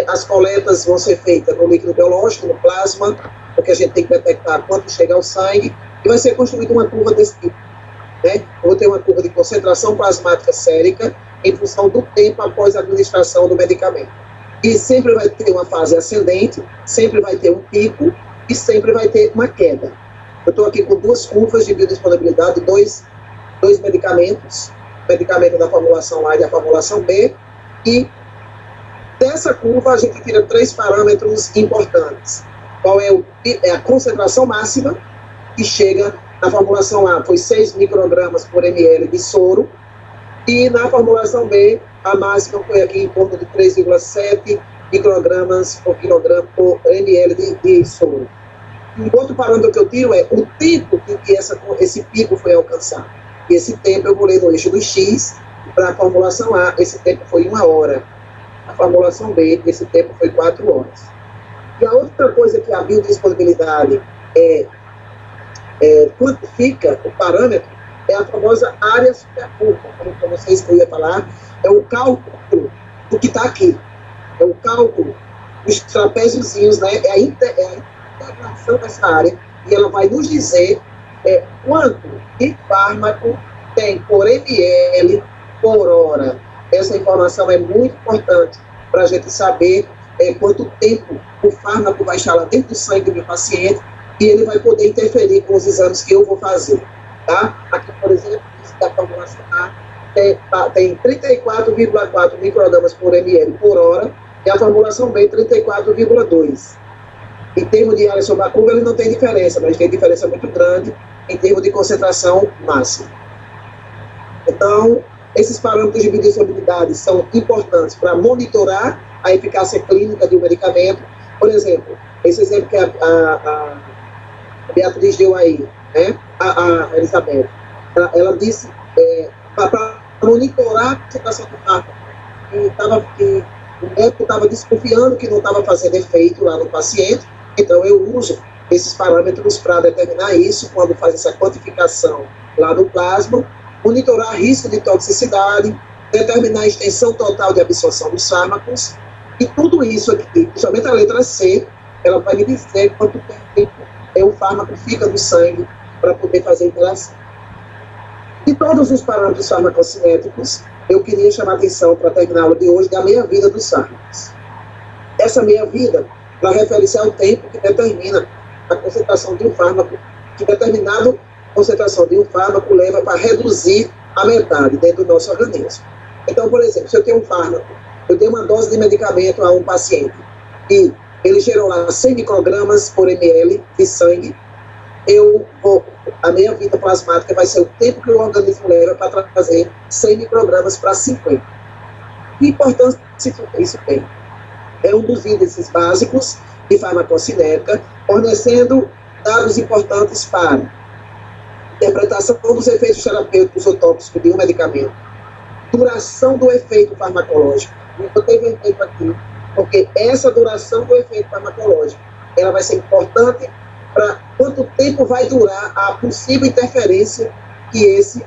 as coletas vão ser feitas no líquido biológico, no plasma, porque a gente tem que detectar quanto chega ao sangue, e vai ser construída uma curva desse tipo, né? Eu vou ter uma curva de concentração plasmática sérica em função do tempo após a administração do medicamento. E sempre vai ter uma fase ascendente, sempre vai ter um pico e sempre vai ter uma queda. Eu estou aqui com duas curvas de biodisponibilidade, dois medicamentos, o medicamento da formulação A e da formulação B, e dessa curva a gente tira 3 parâmetros importantes. Qual é a concentração máxima que chega na formulação A, foi 6 microgramas por ml de soro, e na formulação B, a máxima foi aqui em torno de 3,7 microgramas por quilograma por ml de soro. Um outro parâmetro que eu tiro é o tempo em que esse pico foi alcançado. E esse tempo eu vou ler no eixo do X, para a formulação A, esse tempo foi 1 hora. A formulação B, esse tempo foi 4 horas. E a outra coisa que a biodisponibilidade quantifica, o parâmetro, é a famosa área supercurva, como para vocês que eu ia falar, é o cálculo do que está aqui. É o cálculo dos trapéziozinhos, né? É a integração dessa área, e ela vai nos dizer quanto de fármaco tem por ml por hora. Essa informação é muito importante para a gente saber quanto tempo o fármaco vai estar lá dentro do sangue do paciente, e ele vai poder interferir com os exames que eu vou fazer. Tá? Aqui, por exemplo, a formulação A tem 34,4 microgramas por ml por hora, e a formulação B 34,2. Em termos de área sobre a curva, ele não tem diferença, mas tem diferença muito grande em termos de concentração máxima. Então, esses parâmetros de biodisponibilidade são importantes para monitorar a eficácia clínica de um medicamento. Por exemplo, esse exemplo que a Beatriz deu aí, né? A Elizabeth, ela disse para monitorar a concentração do fármaco, que o médico estava desconfiando que não estava fazendo efeito lá no paciente, então eu uso esses parâmetros para determinar isso, quando faz essa quantificação lá no plasma, monitorar risco de toxicidade, determinar a extensão total de absorção dos fármacos, e tudo isso aqui, principalmente a letra C, ela vai me dizer quanto tempo o fármaco fica no sangue para poder fazer a interação. De todos os parâmetros farmacocinéticos, eu queria chamar a atenção para terminar a aula de hoje da meia-vida dos fármacos. Essa meia-vida, ela refere-se ao tempo que determina a concentração de um fármaco, que determinada concentração de um fármaco leva para reduzir a metade dentro do nosso organismo. Então, por exemplo, se eu tenho um fármaco, eu dei uma dose de medicamento a um paciente e ele gerou lá 100 microgramas por ml de sangue, a minha vida plasmática vai ser o tempo que o organismo leva para trazer 100 microgramas para 50. Que importância isso tem? É um dos índices básicos de farmacocinética, fornecendo dados importantes para interpretação dos efeitos terapêuticos ou tóxicos de um medicamento, duração do efeito farmacológico. Eu botei vermelho aqui, porque essa duração do efeito farmacológico, ela vai ser importante para quanto tempo vai durar a possível interferência que esse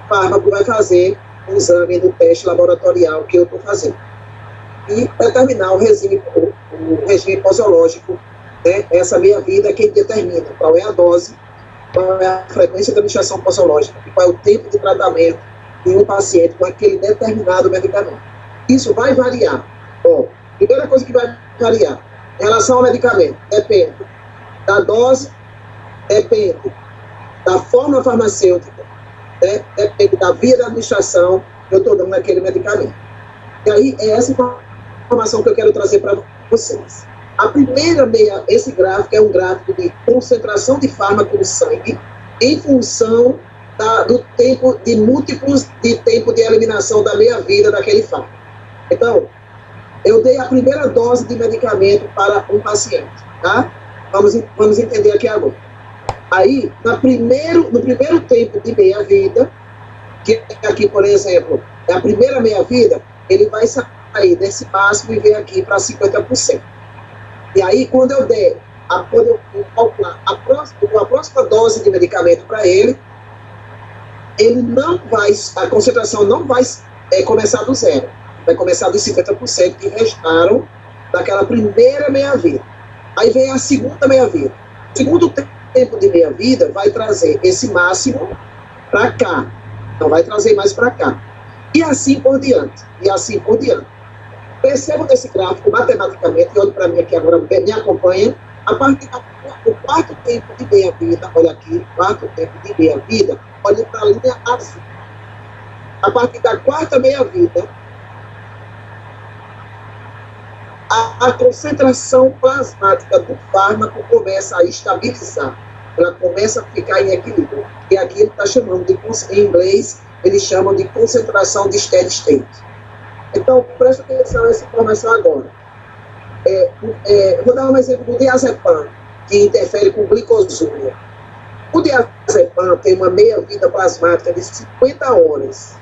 fármaco vai fazer no exame, no teste laboratorial que eu estou fazendo. E determinar o regime posológico, né? Essa meia-vida é quem determina qual é a dose, qual é a frequência de administração posológica e qual é o tempo de tratamento de um paciente com aquele determinado medicamento. Isso vai variar. Primeira coisa que vai variar, em relação ao medicamento, depende da dose, depende da fórmula farmacêutica, né? Depende da via da administração que eu estou dando naquele medicamento. E aí, é essa informação que eu quero trazer para vocês. A primeira esse gráfico é um gráfico de concentração de fármaco no sangue em função do tempo, de múltiplos de tempo de eliminação da meia-vida daquele fármaco. Então, eu dei a primeira dose de medicamento para um paciente, tá? Vamos entender aqui agora. Aí, no primeiro tempo de meia-vida, que aqui, por exemplo, é a primeira meia-vida, ele vai sair desse máximo e vir aqui para 50%. E aí, quando eu calcular a próxima dose de medicamento para ele, a concentração não vai começar do zero, vai começar dos 50% que restaram daquela primeira meia-vida. Aí vem a segunda meia-vida. O segundo tempo de meia-vida vai trazer esse máximo para cá, não vai trazer mais para cá. E assim por diante, e assim por diante. Percebam nesse gráfico, matematicamente, e olhem para mim aqui agora, me acompanhem, a partir do quarto tempo de meia-vida, olha aqui, quarto tempo de meia-vida, olhem para a linha azul. A partir da quarta meia-vida, a concentração plasmática do fármaco começa a estabilizar, ela começa a ficar em equilíbrio. E aqui ele está chamando em inglês, eles chamam de concentração de steady state. Então, presta atenção nessa informação agora. Vou dar um exemplo do diazepam, que interfere com glicosúria. O diazepam tem uma meia-vida plasmática de 50 horas.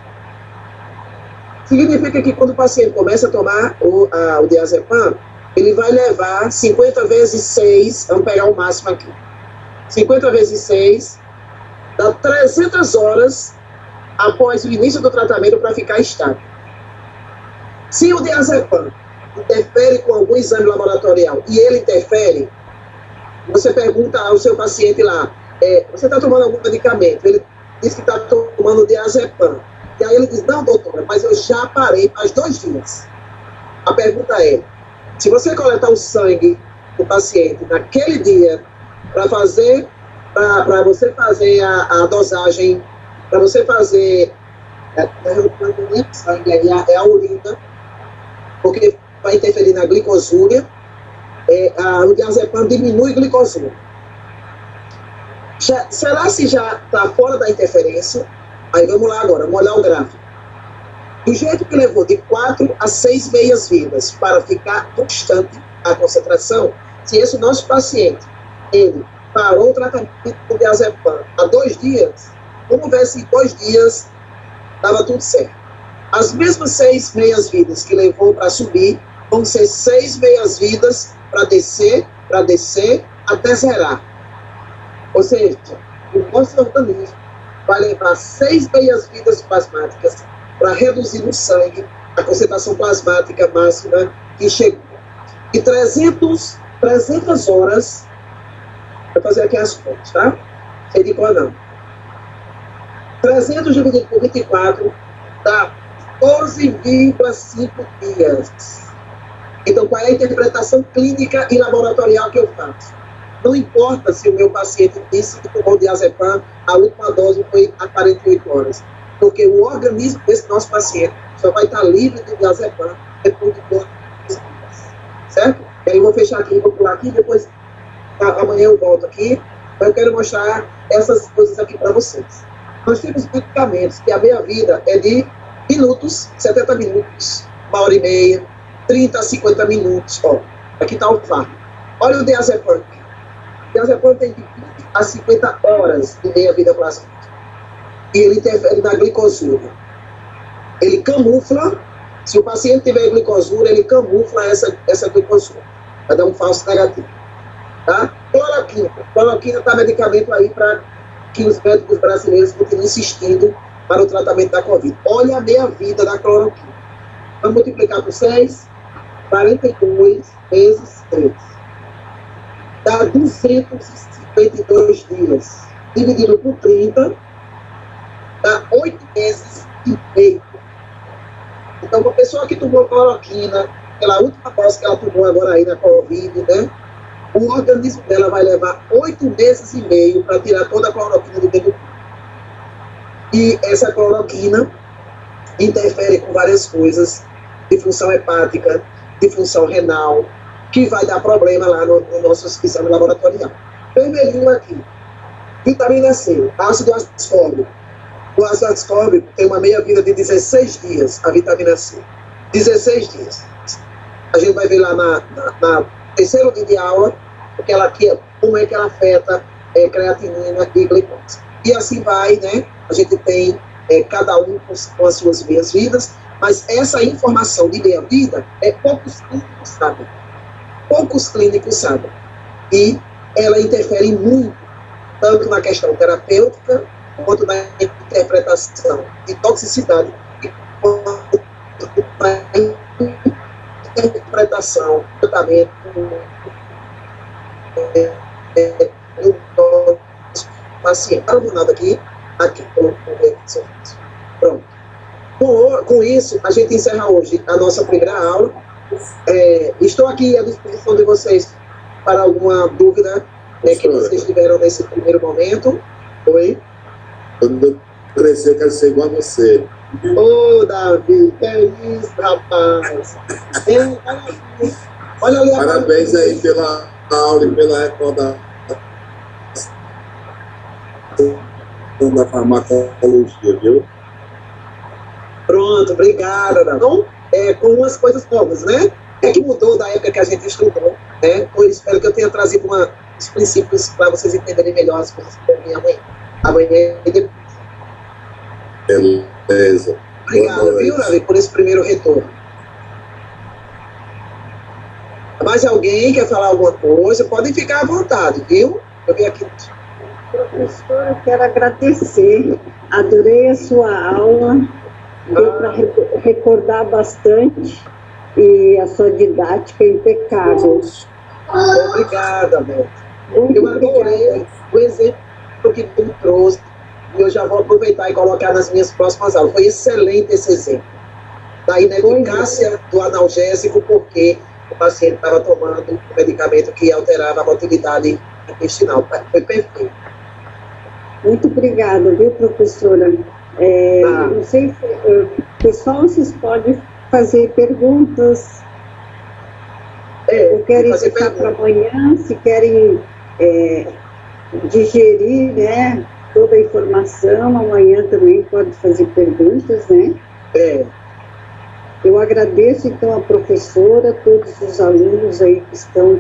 Significa que quando o paciente começa a tomar o diazepam, ele vai levar 50 vezes 6, vamos pegar o máximo aqui, 50 vezes 6, dá 300 horas após o início do tratamento para ficar estável. Se o diazepam interfere com algum exame laboratorial e ele interfere, você pergunta ao seu paciente lá, você está tomando algum medicamento? Ele diz que está tomando diazepam. E aí ele diz, não, doutora, mas eu já parei faz 2 dias. A pergunta é, se você coletar o sangue do paciente naquele dia para você fazer a dosagem, para você fazer sangue, é a urina, porque vai interferir na glicosúria, o diazepam diminui a glicosúria. Será se já está fora da interferência? Aí vamos lá agora, vamos olhar o gráfico. Do jeito que levou de 4 a 6 meias-vidas para ficar constante a concentração, se esse nosso paciente, ele parou o tratamento com diazepam há 2 dias, vamos ver se em 2 dias estava tudo certo. As mesmas 6 meias-vidas que levou para subir, vão ser 6 meias-vidas para descer, até zerar. Ou seja, o nosso organismo vai levar 6 meias-vidas plasmáticas para reduzir no sangue a concentração plasmática máxima que chegou. E 300 horas, vou fazer aqui as contas, tá? Sei de qual não. 300 dividido por 24 dá 12,5 dias. Então, qual é a interpretação clínica e laboratorial que eu faço? Não importa se o meu paciente disse que tomou diazepam, a última dose foi há 48 horas. Porque o organismo desse nosso paciente só vai estar livre de diazepam depois de 2 dias. Certo? E aí eu vou fechar aqui, vou pular aqui, depois amanhã eu volto aqui. Mas eu quero mostrar essas coisas aqui para vocês. Nós temos medicamentos que a meia-vida é de minutos, 70 minutos, 1h30, 30 a 50 minutos. Ó, aqui está o fármaco. Olha o diazepam. O diazepam tem de 20 a 50 horas de meia-vida plasmática. E ele interfere na glicosura. Ele camufla, se o paciente tiver glicosura, ele camufla essa glicosura. Vai dar um falso negativo. Tá? Cloroquina está medicamento aí para que os médicos brasileiros continuem insistindo para o tratamento da Covid. Olha a meia-vida da cloroquina. Vamos multiplicar por 6, 42 vezes 3. Dá 252 dias. Dividido por 30, dá 8 meses e meio. Então, uma pessoa que tomou cloroquina, aquela última dose que ela tomou agora aí na Covid, né? O organismo dela vai levar 8 meses e meio para tirar toda a cloroquina do dentro do corpo. E essa cloroquina interfere com várias coisas, de função hepática, de função renal, que vai dar problema lá no nosso exame laboratorial. Vermelhinho aqui. Vitamina C, ácido ascórbico. O ácido ascórbico tem uma meia-vida de 16 dias, a vitamina C. 16 dias. A gente vai ver lá na terceiro dia de aula, porque como é que ela afeta creatinina e glicose. E assim vai, né? A gente tem cada um com as suas meias-vidas, mas essa informação de meia-vida poucos clínicos sabem. Poucos clínicos sabem. E ela interfere muito, tanto na questão terapêutica, quanto na interpretação de toxicidade, quanto na interpretação, tratamento do paciente. Para o nada aqui, pronto. Com isso, a gente encerra hoje a nossa primeira aula. Estou aqui à disposição de vocês para alguma dúvida que vocês tiveram nesse primeiro momento. Oi? Quando eu crescer, eu quero ser igual a você. Ô, Davi, que é isso, rapaz? Olha ali a Parabéns aí pela aula e pela recordação da farmacologia, viu? Pronto, obrigada. Então, com umas coisas novas, né? Que mudou da época que a gente estudou, né? Eu espero que eu tenha trazido os princípios para vocês entenderem melhor as coisas que vão vir amanhã. Amanhã e depois. Beleza. Obrigado, viu, Davi, por esse primeiro retorno. Mais alguém quer falar alguma coisa? Podem ficar à vontade, viu? Eu vim aqui. Professora, quero agradecer. Adorei a sua aula. Deu para recordar bastante. E a sua didática é impecável. Obrigada, Beto. Eu adorei o exemplo que tu me trouxe. E eu já vou aproveitar e colocar nas minhas próximas aulas. Foi excelente esse exemplo. Da ineficácia do analgésico, porque o paciente estava tomando um medicamento que alterava a motilidade intestinal. Foi perfeito. Muito obrigada, viu, professora? Não sei se pessoal, vocês podem fazer perguntas. Ou querem deixar para amanhã, se querem digerir, né, toda a informação, amanhã também pode fazer perguntas, né? Eu agradeço, então, a professora, todos os alunos aí que estão